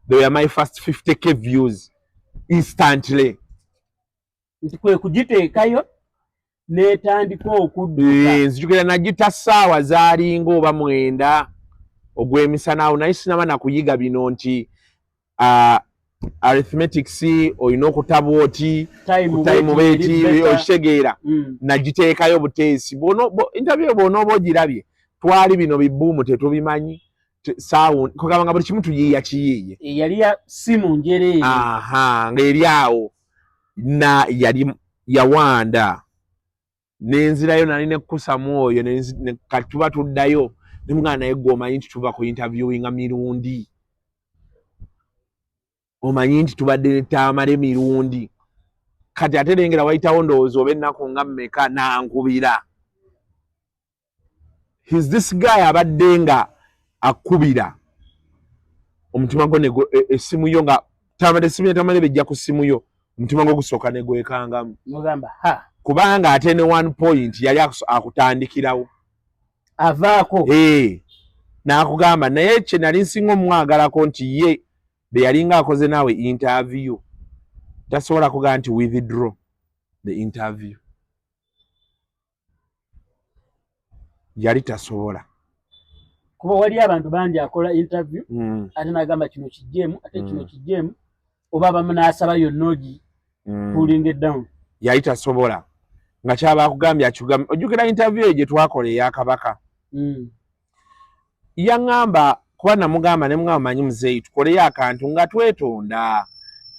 They were my first 50k views instantly. Ntikwe kugiteekayo netandika okudduka nzijukira najita ssaawa zaalinga oba 9 ogw'emisana awo naye sinaba nakuyiga bino nti arithmetics olina okutabwa oti time beti okitegeera nagiteekayo buteesi interview bw'onooba ogirabye twali bino bibuumu tetubimanyi kugamba nga buli kimu tuyiiya kiyiiye yali ya simu njereere ng'eri awo yali yawanda nenzirayo nali nekkusa mwoyo kati tuba tuddayo ne mugana naye gwe omanyi nti tuva ku interviewinga mirundi omanyi nti tubadde netamale mirundi kati ate lengera wayitawo ndowooza oba ennaku nga mmeka nankubira. He's this guy abadde nga akubira omutima gwo essimu yo nga tamale bejja ku ssimu yo omutima gwo gusooka ne gwekangamu mugamba kubanga ate ne 1 point yali akutandikirawo avaako n'akugamba naye kye nali nsinga omwagalako nti ye bwe yalinga akoze naawe interview tasobola kugamba nti withdraw the interview yali tasobola kuba wali abantu bangi akola interview ate nagamba kino kijjeemu ate kino kijjeemu oba abamu n'asaba yonna ogi pulling it down yali tasobola nga kyaba akugambye akigambye ojjukira interview gye twakola eya Kabaka yaŋŋamba kuba namugamba ne mugamba manyi muzeeyi tukoleyo akantu nga twetonda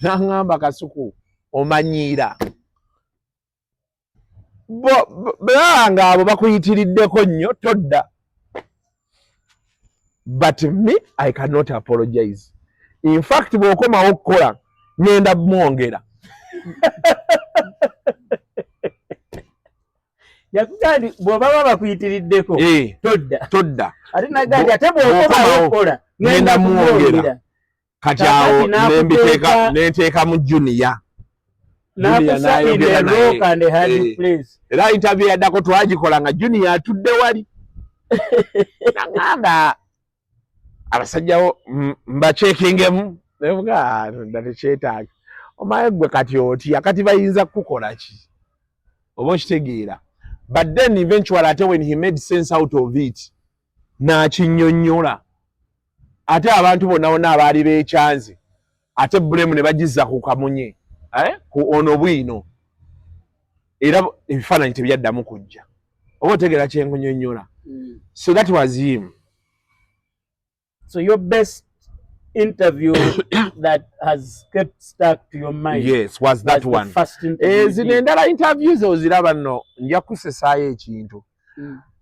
naŋŋamba Kasuku omanyiira banga abo bakuyitiriddeko nnyo todda but me I cannot apologize. In fact bw'okomawo okukola ngenda mwongera yakugandi bw'obaba bakuyitiriddeko todda ate nagandi ate bw'okomawo okukola ngenda mwongera kati awo nenteeka mu junior era interview yaddako twagikola nga junior atudde wali naŋŋamba abasajjawo mbaceekingemu nevuga tekyetaaga omaye gwe kati otya kati bayinza kukola ki oba okitegeera but then eventually ate when he made sense out of it n'akinnyonnyola ate abantu bonna bonna abaali beekyanze ate bulemu ne bagizza ku kamunye ku ono bwino era ebifaananyi tebyaddamu kujja oba otegeera kyenkunyonnyola. So that was him. So your best interview that has kept stuck to your mind? Yes, was that one. First interview. Zino endala interviews oziraba nno nja kusesaayo ekintu.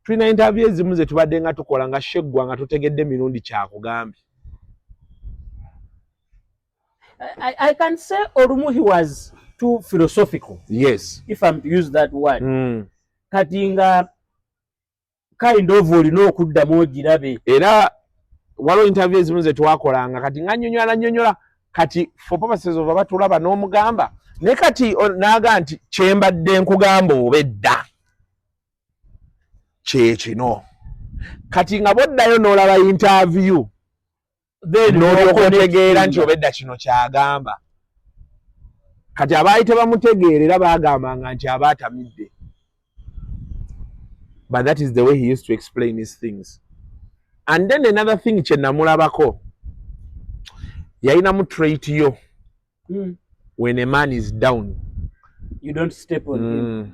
Tulina interview ezimu ze tubadde nga tukola nga sheggwa nga tutegedde mirundi kyakugambye. I can say olumu he was too philosophical. Yes. If I'm to use that word. Kati nga kind of olina okuddamu ogirabe. Era waliwo interview ezimu ze twakolanga kati nga nnyonnyola kati for purposes of abatulaba n'omugamba ne kati naga nti kyembadde nkugamba obedda kye kino kati nga boddayo n'olaba interview n'olyokotegeera nti obedda kino kyagamba kati abaali tebamutegeerera baagambanga nti aba atamidde. But that is the way he used to explain his things. And then another thing kye namulabako yalinamu trait yo when a man is down you don't step on him.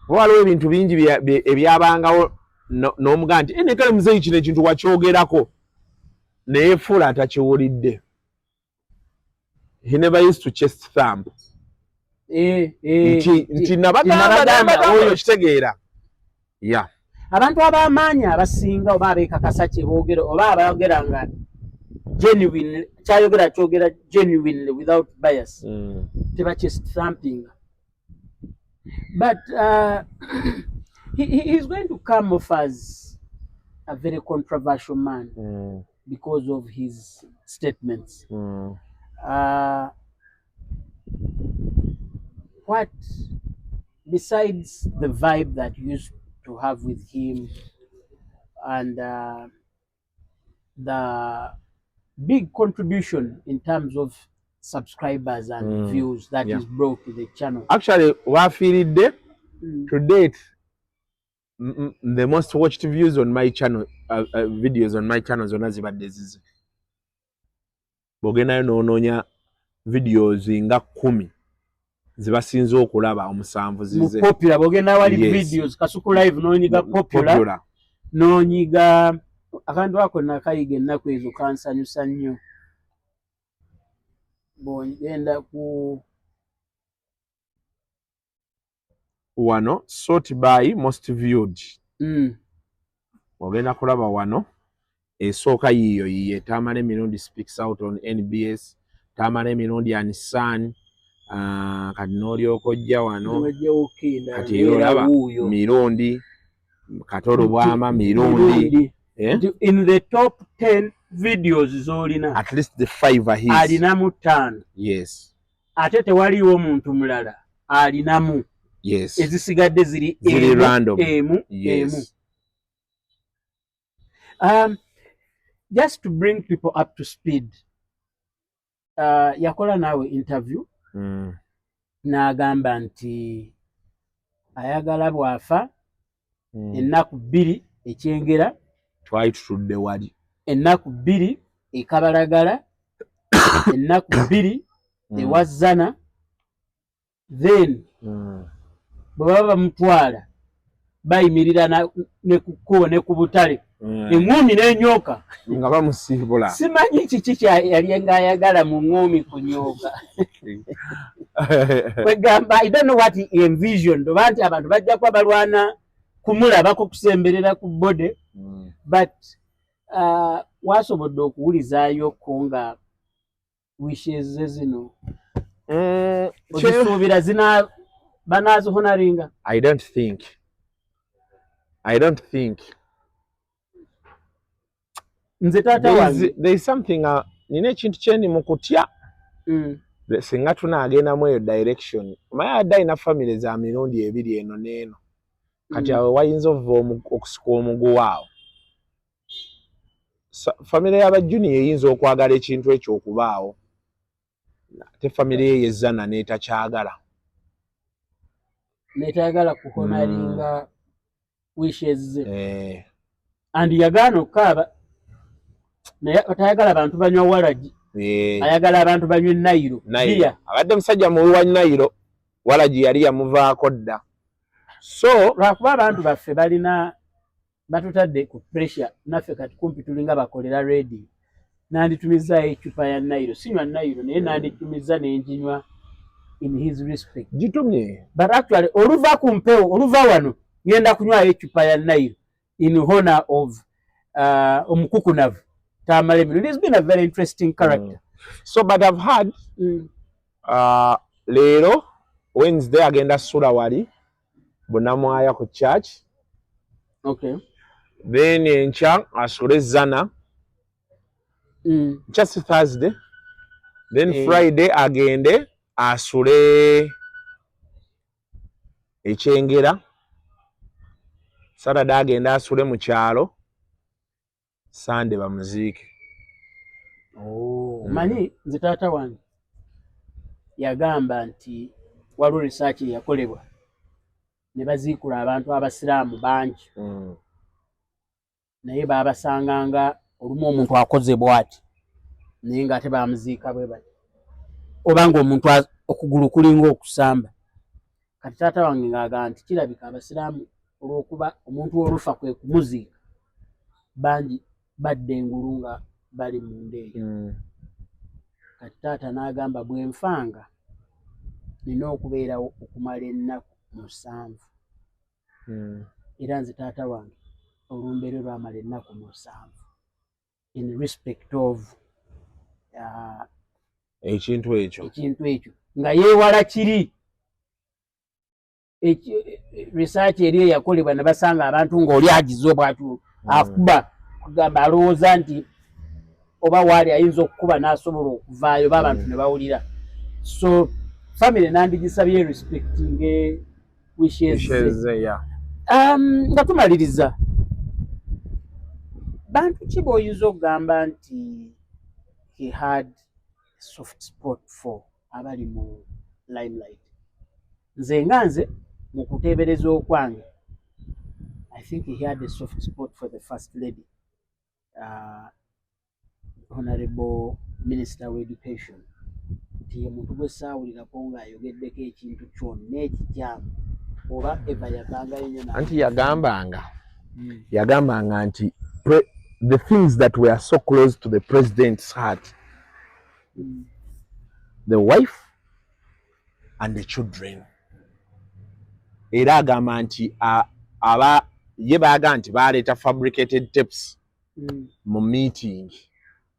Waliwo ebintu bingi ebyabangawo n'omugaa nti nekale muzeeyi kino ekintu wakyogerako naye fuula atakiwulidde. He never used to chest thump. Nti nabagamba oyo kitegeera. Yeah. Abantu ab'amaanyi abasinga oba abeekakasa kye boogera oba abayogera nga genuine kyogera genuinely without bias teba chest thumping. But he is going to come off as a very controversial man because of his statements. What, besides the vibe that you used to have with him and the big contribution in terms of subscribers and views that is brought to the channel? Actually, wafiiridde to date the most watched views on my channel, videos on my channel zonna zibadde zize. Bw'ogendayo n'onoonya videos nga 10 zibasinze okulaba omusanvu zize. Popular bw'ogenda wali videos Kasuku live n'onyiga popular n'onyiga akantu ako nakayiga ennaku ezo kansanyusa nnyo. Bw'ogenda ku wano sort by most viewed. Ogenda kulaba wano esooka yiyo Tamale Mirundi speaks out on NBS, Tamale Mirundi and Sun, kati n'olyoka ojja wano kati era olaba Mirundi Katoro Bwama Mirundi. In the top 10 videos z'olina at least the 5 are his. Alinamu 5. Yes. Ate tewaliwo muntu mulala alinamu. Yes. Ezisigadde ziri random. Yes. Just to bring people up to speed, yakola naawe interview n'agamba nti ayagala bw'afa ennaku 2 ekyengera twali tutudde wali, ennaku 2 ekabalagala, ennaku 2 ewazana, then bwe baba bamutwala bayimirira ne ku kkubo ne ku butale eŋŋoomi n'enyooka nga bamusiibula. Simanyi kiki yali ng'ayagala mu ŋŋoomi kunyooka. Kwegamba I don't know what he envisioned oba nti abantu bajja kuba balwana kumulabako kusemberera ku bode, but wasobodde okuwulizaayo ko nga wishes ze zino ozisuubira banaazihonaringa? I don't think nze taata wange there is something nina ekintu kyendi mu kutya singa tunaagendamu eyo direction. Omanyi adde alina family za mirundi 2 eno n'eno, kati awe wayinza ova okusika omuguwa awo. Family y'abajjuni eyinza okwagala ekintu ekyo okubaawo, ate family ye yezzana n'etakyagala. Netayagala kuhonaringa wishes ze. Andi yagaana okukaaba naye atayagala abantu banywa walagi, ayagala abantu banywa Nairo. Abadde musajja muwi wa Nairo, walagi yali yamuvaako dda. So lwakuba abantu baffe batutadde ku pressure, naffe kati kumpi tulinga bakolera radio, nanditumizzaayo ecupa ya Nairo. Sinywa Nairo naye nanditumizza n'enjinywa in his respect. Jitumye. But actually oluva ku mpewo, oluva wano ngenda kunywayo ecupa ya Nairo in honor of Omukukunavu Tamale Mirundi. He's been a very interesting character. So but I've heard leero Wednesday agenda sula wali bunamwaya ku church. Okay. Then enkya asule zana. Just Thursday then Friday agende asule ekyengera, Saturday agende asule mu kyalo, Sunday bamuziike. Manyi nze taata wange yagamba nti waliwo research yakolebwa ne baziikula abantu abasiraamu bangi naye baabasanganga olumu omuntu akoze bw'ati naye ng'ate baamuziika bwe bati oba ng'omuntu okugulu kulinga okusamba. Kati taata wange ng'agamba nti kirabika abasiraamu olw'okuba omuntu olufa kwe kumuziika bangi badde engulu nga bali mu ndeeyo. Kati taata n'agamba bwe nfanga nina okubeerawo okumala ennaku 7. Era nze taata wange olumbeere lwamala ennaku 7 in respect of ekintu ekyo nga yeewala kiri research eri eyakolebwa ne basanga abantu ng'oli agize bw'atyo akuba kugamba alowooza nti oba waali ayinza okukuba n'asobola okuvaayo oba abantu ne bawulira. So family nandigisabye respecting wishes nga tumaliriza bantu ki b'oyinza okugamba nti he had a soft spot for abali mu limelight? Nze nga nze mu kuteebereza okwange I think he had a soft spot for the first lady, Honorable Minister of Education. Nti ye muntu gwe saawulirako ng'ayogeddeko ekintu kyonna ekikyamu oba eva yagangayo nnyo anti yagambanga nti the things that were so close to the president's heart, the wife and the children. Era agamba nti ye baaga nti baleeta fabricated tapes mu meeting,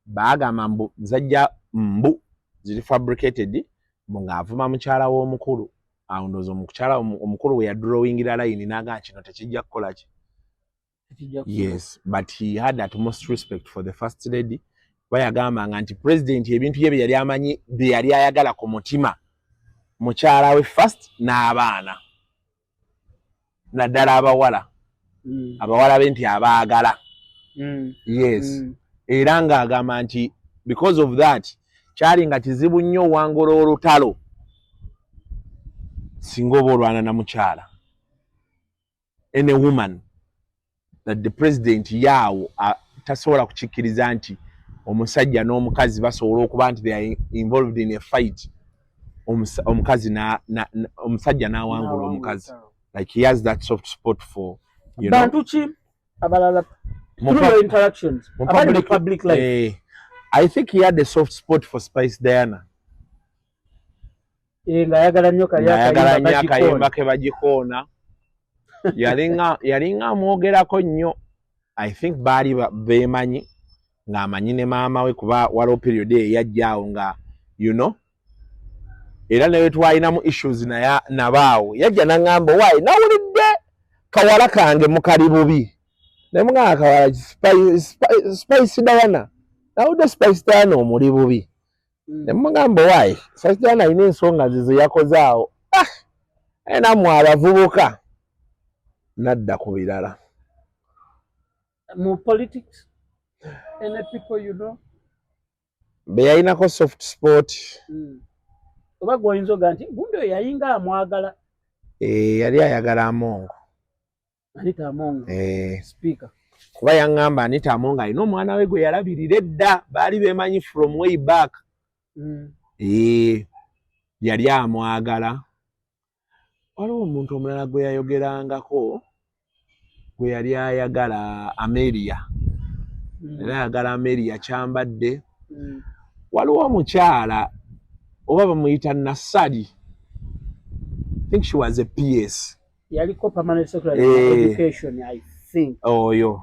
baagamba mbu zajja mbu ziri fabricated ng'avuma mukyala w'omukulu. Awo ndowooza omukyala omukulu we yadrawingira line n'agamba kino tekijja kukola ki. Yes, but he had utmost respect for the first lady. Bayagambanga nti president ebintu bye yali amanyi bye yali ayagala ku mutima mukyala we first n'abaana naddala abawala be nti abaagala. Yes. Era ng'agamba nti because of that kyali nga kizibu nnyo owangola olutalo singa oba olwana na mukyala. Any woman that the president yaawo tasobola kukikkiriza nti omusajja n'omukazi basobola okuba nti they are involved in a fight, omusajja n'awangula omukazi. Like he has that soft spot for, you know. Bantu ki abalala through interactions about the public life. I think he had a soft spot for Spice Diana. Nga yagala nnyo akayimba ke bagikoona. Yalinga amwogerako nnyo. I think baali beemanyi ng'amanyi ne maama we kuba waliwo period eyajjaawo nga, you know. Era naye twalinamu issues nabaawo yajja n'aŋŋamba waayi nawulidde kawala kange mukali bubi. Ne mugamba kawala Spice Diana. Nawulidde Spice Diana omuli bubi. Ne mugamba waayi Spice Diana alina ensonga ze yakoze awo. Nammwe abavubuka nadda ku birala. Mu politics and the people you know. Be yalinako soft spot. Oba gwoyinza oga nti gundi oyo yayinga amwagala. Yali ayagala Amongo. Anita Amongo. Speaker. Kuba yaŋŋamba Anita Amongo alina omwana we gwe yalabirira edda baali beemanyi from way back. Yali amwagala. Waliwo omuntu omulala gwe yayogerangako gwe yali ayagala Amelia. Yali ayagala Amelia kyambadde. Waliwo omukyala oba bamuyita Nassali. I think she was a PS. Yaliko permanent secretary of education, I think. Oyo.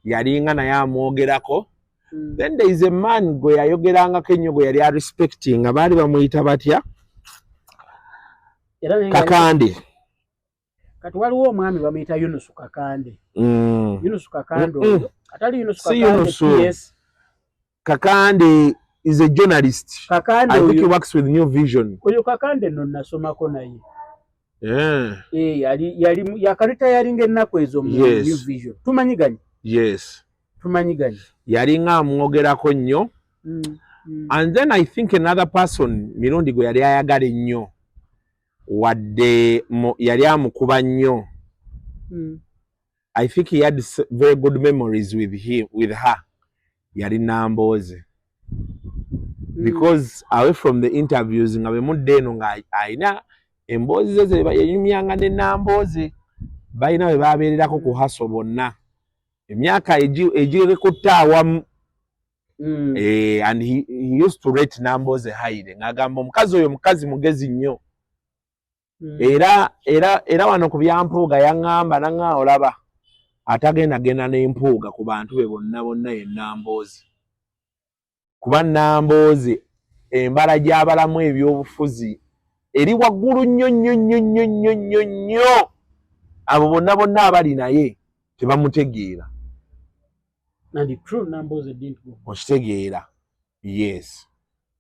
Yalinga naye amwogerako. Then there is a man gwe yayogerangako ennyo gwe yali respecting abaali bamuyita batya? Kakande. Kati waliwo omwami bamuyita Yunusu Kakande. Yunusu Kakande oyo. Atali Yunusu Kakande PS. Kakande is a journalist. Kakande I think he uyu works with New Vision. uyu Kakande no nasomako naye. Yeah. Yali yakarita yalinga ennaku ezo mu Yes. New Vision. Tumanyiganye. Yes. Tumanyiganye. Yali nga amwogerako nnyo. And then I think another person mirundi gwe yali ayagala ennyo wadde yali amukuba nnyo. I think he had very good memories with her. Yali Nambooze. Because away from the interviews nga bemudde eno nga ayina emboozi ze yanyumyanga ne Nambooze balina bwe babeererako ku haso bonna emyaka egirekutta awamu. And he used to rate Nambooze highly ng'agamba omukazi oyo mukazi mugezi nnyo. Era wano ku byampuuga yaŋŋamba nanga olaba atagendagenda n'empuuga ku bantu be bonna ye Nambooze. Kuba Nambooze embala gy'abalamu ebyobufuzi eri waggulu nnyo. Abo bonna abali naye tebamutegeera. And true Nambooze didn't go. Okitegeera. Yes.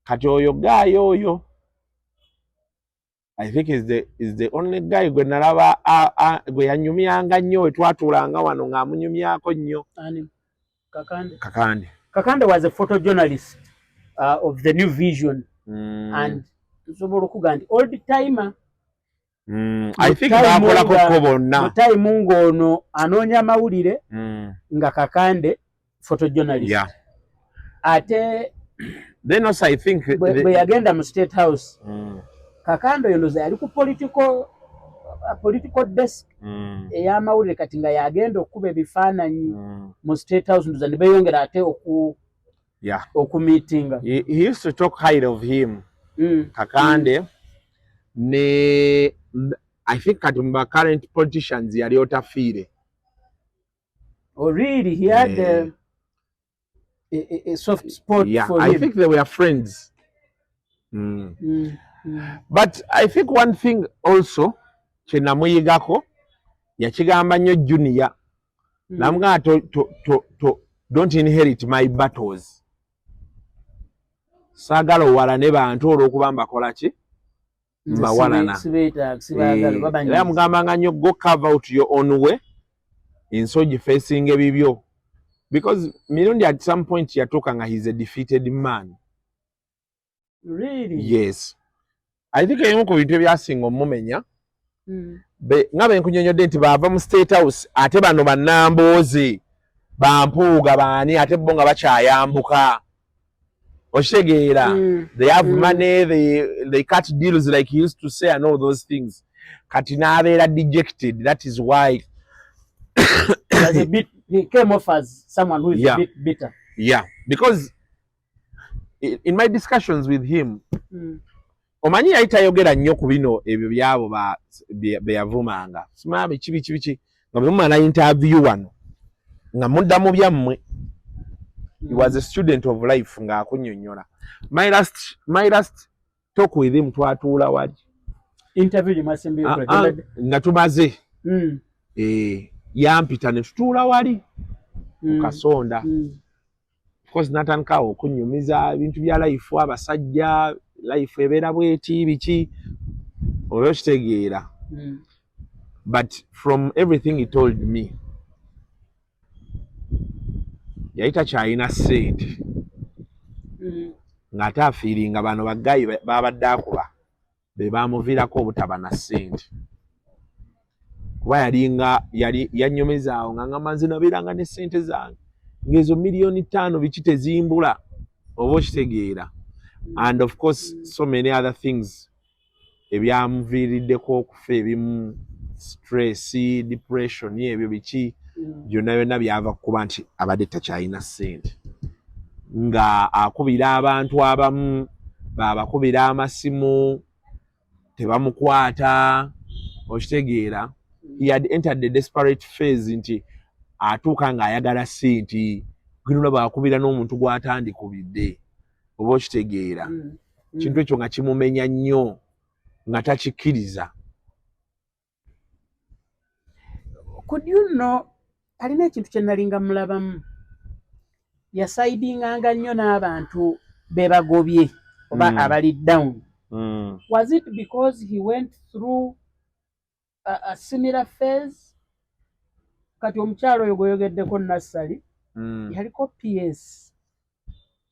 Kati oyo gaayo oyo. I think is the only guy gwe nalaba gwe yanyumyanga nnyo twatuulanga wano ng'amunyumyako nnyo. Ani Kakande. Kakande was a photojournalist of the New Vision. And tusobola okuga nti old timer. I think baakolako ko bonna. Time ng'ono anoonya amawulire nga Kakande photojournalist. Yeah. Ate then also I think bwe yagenda mu State House. Kakando yonoza yali ku political desk ey'amawulire kati nga yagenda okuba ebifaananyi mu State House ndoza ne beeyongera ate okumeetinga. He used to talk highly of him. Kakande ne I think kati mu current politicians yali otafiire. Oh really? He had a soft spot for him. I think they were friends. But I think one thing also kyenamuyigako yakigamba nnyo Junior namugamba don't inherit my battles. Saagala owalane bantu olw'okuba mbakola ki mbawalana. Era yamugambanga nnyo go carve out your own way ensonyi facing ebibyo. Because mirundi at some point yatuuka nga he's a defeated man. Really? Yes. I think ebimu ku bintu ebyasinga omumenya nga benkunyonyodde nti baava mu State House ate bano bannambooze bampuuga baani ate bo nga bakyayambuka. Okitegeera. They have money, they cut deals like he used to say and all those things. Kati n'abeera dejected. That is why he came off as someone who is a bit bitter. Yeah, because in my discussions with him, omanyi yayitayogera nnyo ku bino ebyo byabo be yavumanga. Simanyi kibi nga bemumala interview wano nga mudda mu byammwe. He was a student of life nga akunnyonnyola. My last talk with him twatuula wali. Interview limasembi nga tumaze. Yampita ne tutuula wali mu Kasonda. Of course natandikawo okunnyumiza ebintu bya life abasajja life ebeera bweti biki oyo kitegeera. But from everything he told me yayita kyalina ssente ng'ate afiiringa bano baggayi babadde akuba be baamuviirako obutaba na ssente. Kuba yali yannyumizaawo nga ngamba nze nabeeranga ne ssente zange ng'ezo miliyoni 5 biki tezimbula oba okitegeera. And of course so many other things ebyamuviiriddeko okufa ebimu stress, depression, ebyo biki byonna byava kuba nti abadde takyalina ssente. Nga akubira abantu abamu babakubira amasimu tebamukwata okitegeera. He had entered the desperate phase nti atuuka ng'ayagala ssente gino bakubira n'omuntu gw'atandikubidde oba okitegeera. Kintu ekyo nga kimumenya nnyo nga takikkiriza. Could you know alina ekintu kye nalinga mulabamu yasaidinganga nnyo n'abantu bebagobye oba abali down. Was it because he went through a similar phase? Kati omukyalo oyo gweyogeddeko Nassali yaliko PS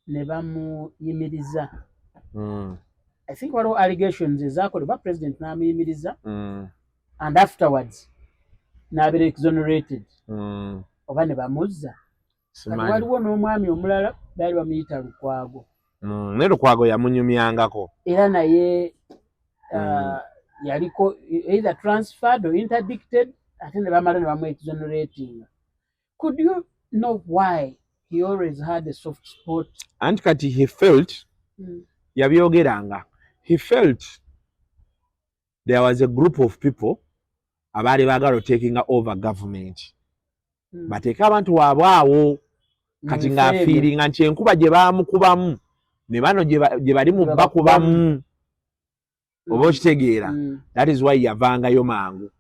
ne bamuyimiriza. I think waliwo allegations ezaakolebwa president n'amuyimiriza and afterwards n'abeera exonerated oba ne bamuzza. Kati waliwo n'omwami omulala baali bamuyita Lukwago. Ne Lukwago yamunyumyangako. Era naye yaliko either transferred or interdicted ate ne bamala ne bamu exonerating. Could you know why he always had a soft spot? And kati he felt yabyogeranga. He felt there was a group of people abali bagalo taking over government. Bateka abantu waabwe kati nga feeling nti enkuba gye baamukubamu ne bano gye bali mu bakubamu oba okitegeera. That is why yavangayo mangu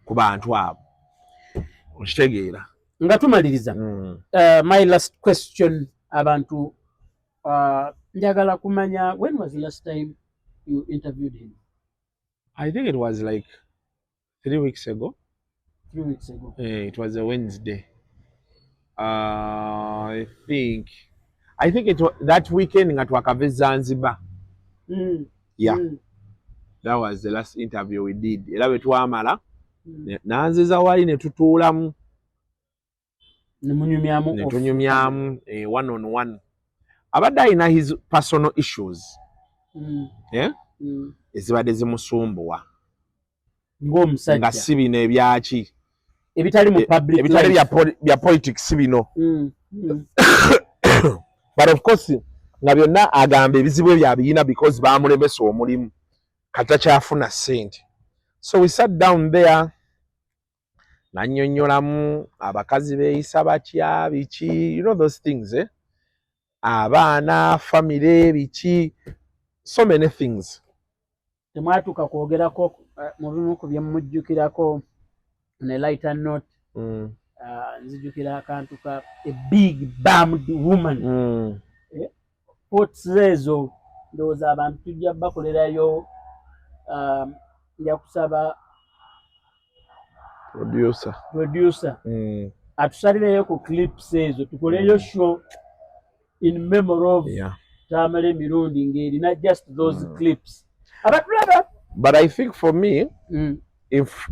ku bantu abo okitegeera. Nga tumaliriza my last question abantu njagala kumanya, when was the last time you interviewed him? I think it was like 3 weeks ago. 3 weeks ago. It was a Wednesday. I think it was that weekend at Wakave Zanzibar. Yeah. That was the last interview we did. Era betwamala nanziza wali ne tutuulamu ne tunyumyamu one on one. Abadde alina his personal issues. Ezibadde zimusumbuwa ng'omusajja nga si bino ebyaki ebitali mu public ebitali bya politics bino. But of course nga byonna agamba ebizibu byabiyina because baamulemesa omulimu katakyafuna ssente. So we sat down there nannyonnyolamu abakazi beeyisa batya biki, you know those things, abaana family biki, so many things. Temwatuuka kwogerako mu bimu ku bye mujjukirako ne lighter note. Nzijukira akantu ka a big bummed woman. Pots ezo ndowooza abantu tujja bakolerayo nja kusaba producer atusalireyo ku clips ezo tukoleyo show in memory of Tamale emirundi ng'erina just those clips. But I think for me, if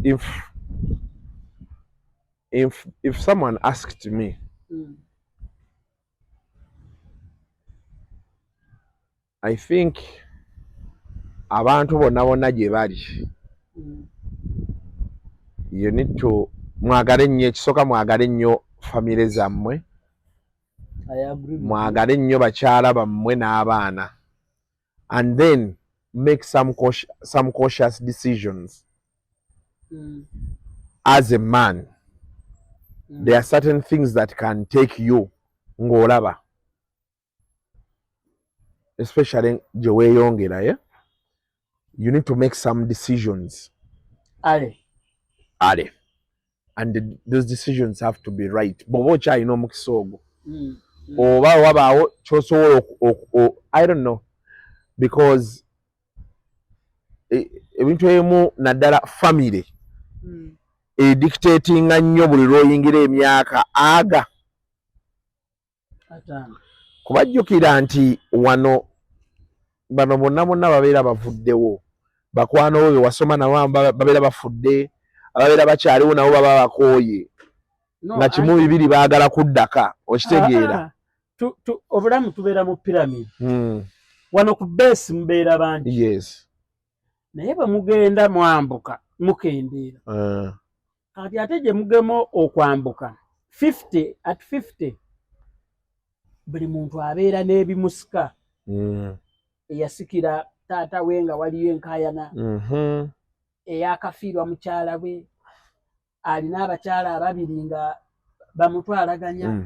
someone asked me, I think abantu bonna gye bali, you need to mwagale nnyo, ekisooka mwagale nnyo famire zammwe, mwagale nnyo bakyala bammwe n'abaana, and then make some cautious decisions. As a man, there are certain things that can take you ng'olaba, especially gye weeyongera, you need to make some decisions. Ale. And those decisions have to be right. Bw'oba okyalina omukisa ogwo oba wabaawo ky'osobola I don't know, because ebintu ebimu naddala family dictatinga nnyo buli lw'oyingira emyaka aga. Kubajjukira nti wano bano bonna babeera bavuddewo, bakwano bo be wasoma nabo babeera bafudde, ababeera bakyaliwo nabo baba bakooye nga kimu bibiri baagala kuddaka, okitegeera. Obulamu tubeera mu pyramid. Wano ku base mubeera bangi. Yes. Naye bwe mugenda mwambuka mukendeera. Kati ate gye mugema okwambuka 50 at 50 buli muntu abeera n'ebimusika. Eyasikira taata we nga waliyo enkaayana, eyakafiirwa mukyala we, alina abakyala ababiri nga bamutwalaganya,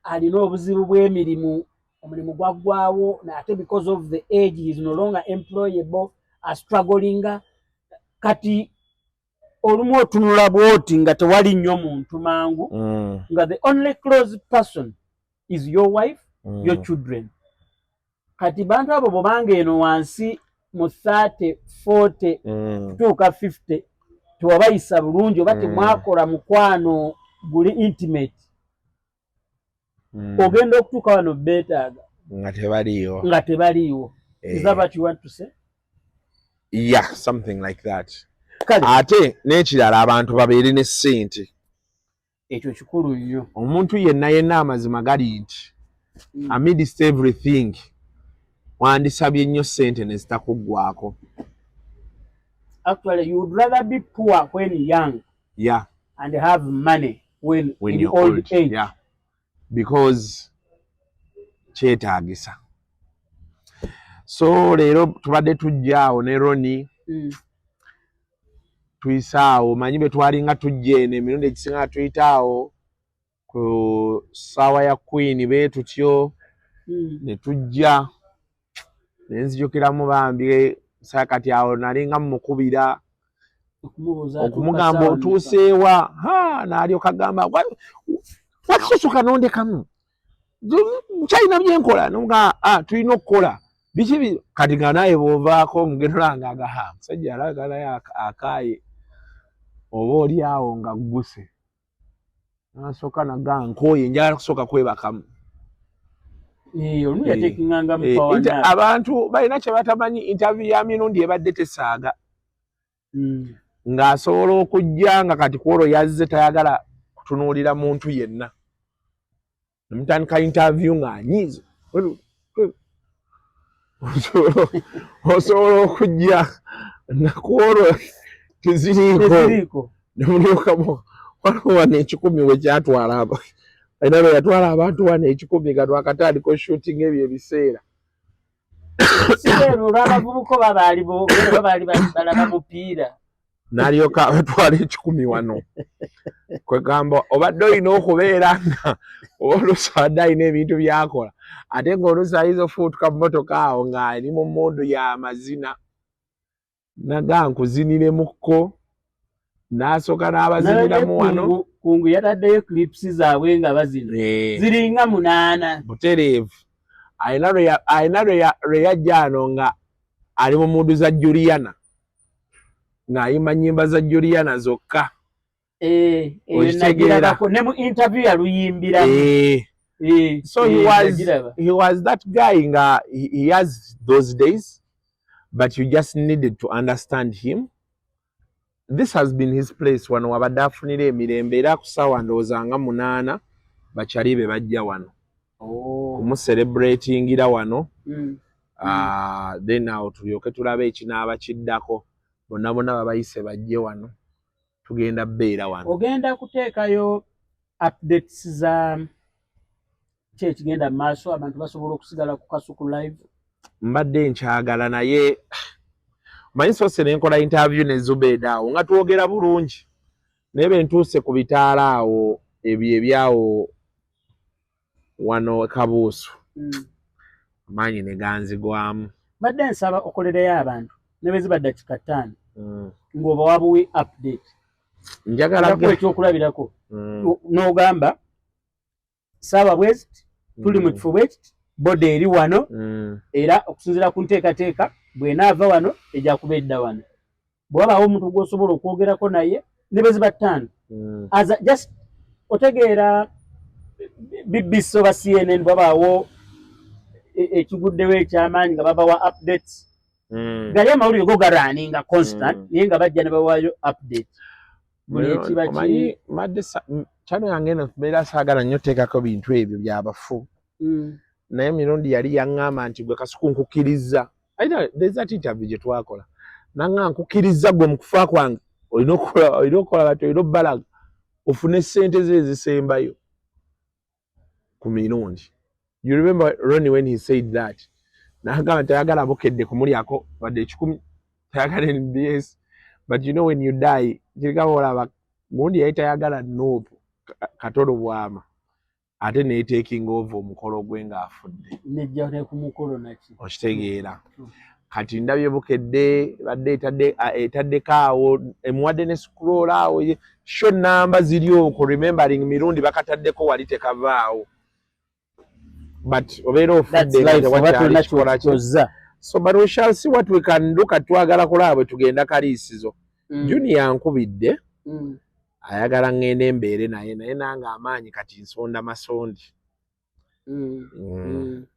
alina obuzibu bw'emirimu, omulimu gwaggwaawo, ate because of the age he is no longer employable, struggling. Kati olumu otunula bwoti nga tewali nnyo muntu mangu, nga the only close person is your wife your children. Kati bantu abo bobanga eno wansi mu 30, 40, kutuuka 50 tewabayisa bulungi oba temwakola mukwano guli intimate. Ogenda okutuuka wano beetaaga nga tebaliiwo. Is that what you want to say? Yeah, something like that. Ate n'ekirala abantu babeere ne ssente. Ekyo kikulu nnyo. Omuntu yenna amazima gali nti amidst everything wandisabye nnyo ssente ne zitakuggwako. Actually, you would rather be poor when young, yeah, and have money when in you're old age. Yeah, because kyetaagisa. So leero tubadde tujjaawo ne Ronnie tuyisaawo manyi bwe twalinga tujja eno emirundi egisinga tuyitaawo ku ssaawa ya Queen be tutyo ne tujja ne nzijukiramu bambi kati awo nalinga mukubira okumugamba otuuseewa n'alyoka agamba wakisosoka nondekamu kyalina byenkola noga tulina okukola biki kati nga naye bw'ovaako mugenolanga agaha musajja alaga naye akaaye oba oli awo nga gguse nasooka naga nkooye njagala kusooka kwebakamu. Abantu balina kye batamanyi interview ya mirundi ebadde tesaaga ng'asobola okujja nga kati kwolwo yazze tayagala kutunuulira muntu yenna nemutandika interview ng'anyiiza osobola okujja nakwolwo teziriiko nemulyokamu waliwo wano 10 we kyatwala ayina bwe yatwala abantu wano 10 nga twakatandika shooting ebyo ebiseera olw'abavubuka babaali balaba mupiira n'alyoka batwala 10 wano kwegamba obadde olina okubeera nga oba olusadde alina ebintu byakola ate ng'oluusi ayinza okufuutuka mu mmotoka awo ng'ali mu mmondo y'amazina naga nkuziniremukko n'asooka n'abaziniramu wano. Kungu yataddeyo clips zaabwe nga bazina ziringa 8 butereevu. Ayina lwe yajja ano nga ali mu mundu za Juliana ng'ayimba nnyimba za Juliana zokka. Nagirabako ne mu interview yaluyimbira. So he was that guy nga he has those days, but you just needed to understand him. This has been his place wano wabadde afunira emirembe era ku ssaawa ndowooza nga 8 bakyali be bajja wano kumuselebratingira wano. Then awo tulyoke tulabe ekinaaba kiddako bonna babayise bajje wano tugenda beera wano. Ogenda kuteekayo updates za ki ekigenda mu maaso abantu basobola okusigala ku Kasuku live? Mbadde nkyagala naye manyi soose ne nkola interview ne Zubeida awo nga twogera bulungi naye bwe ntuuse ku bitaala awo ebyo ebyawo wano Kabuusu amaanyi ne ganzigwamu. Mbadde nsaba okolereyo abantu ne bwe ziba dakiika 5 ng'oba wabuwe update njagala ekyokulabirako n'ogamba saawa bweziti tuli mu kifo bwekiti bode eri wano era okusinziira ku nteekateeka bw'enaava wano ejja kuba edda wano. Bw'wabaawo omuntu gw'osobola okwogerako naye ne bwe ziba 5 just otegeera BBC oba CNN bw'abaawo ekiguddewo eky'amaanyi nga babawa updates gali amawulire go garaaninga constant naye nga bajja ne bawaayo update buli ekiba kiri. Kyano yange eno mbeera saagala nnyo teekako bintu ebyo byabafu naye emirundi yali yaŋŋamba nti gwe Kasuku nkukkiriza there's that interview gye twakola naŋŋa nkukkiriza gwe mu kufa kwange olina okukola bati olina obbalaga ofune ssente ze ezisembayo ku mirundi. You remember Ronnie when he said that n'agamba tayagala bukedde kumulyako wadde 10 tayagala NBS, but you know when you die kirika olaba gundi yali tayagala noopu katolo bwama ate ne taking over omukolo gwe ng'afudde nejja ne ku mukolo naki okitegeera. Kati ndabye bukedde badde etaddeko awo emuwadde ne scroll awo show number ziri okwo remembering mirundi bakataddeko wali tekavaawo but obeera That's ofudde life. Oba tolina kikola ki. ky'oza. So but we shall see what we can do. Katwagala kulaba bwe tugenda kaliisizo. Junior ankubidde ayagala ngende embeere naye nange amaanyi kati nsonda masondi.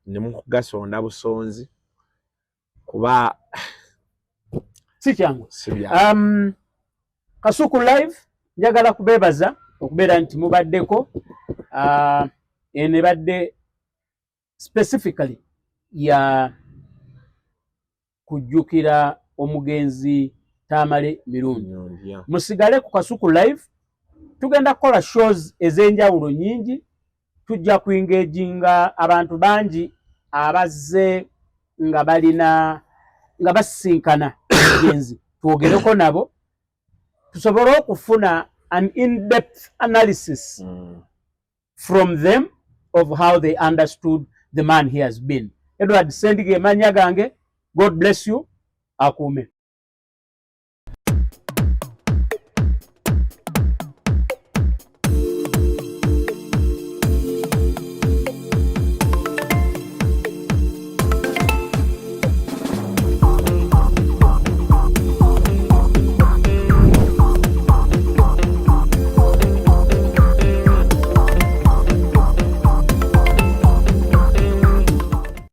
Ne mukugasonda busonzi kuba si kyangu. Kasuku live njagala kubeebaza okubeera nti mubaddeko ene badde specifically ya kujjukira omugenzi Tamale Mirungi. Musigale ku Kasuku live tugenda kukola shows ez'enjawulo nyingi, tujja kuingaginga abantu bangi abazze nga balina nga basisinkana omugenzi twogereko nabo tusobole okufuna an in-depth analysis from them of how they understood the man he has been. Edward Sendige manya gange, God bless you, akume.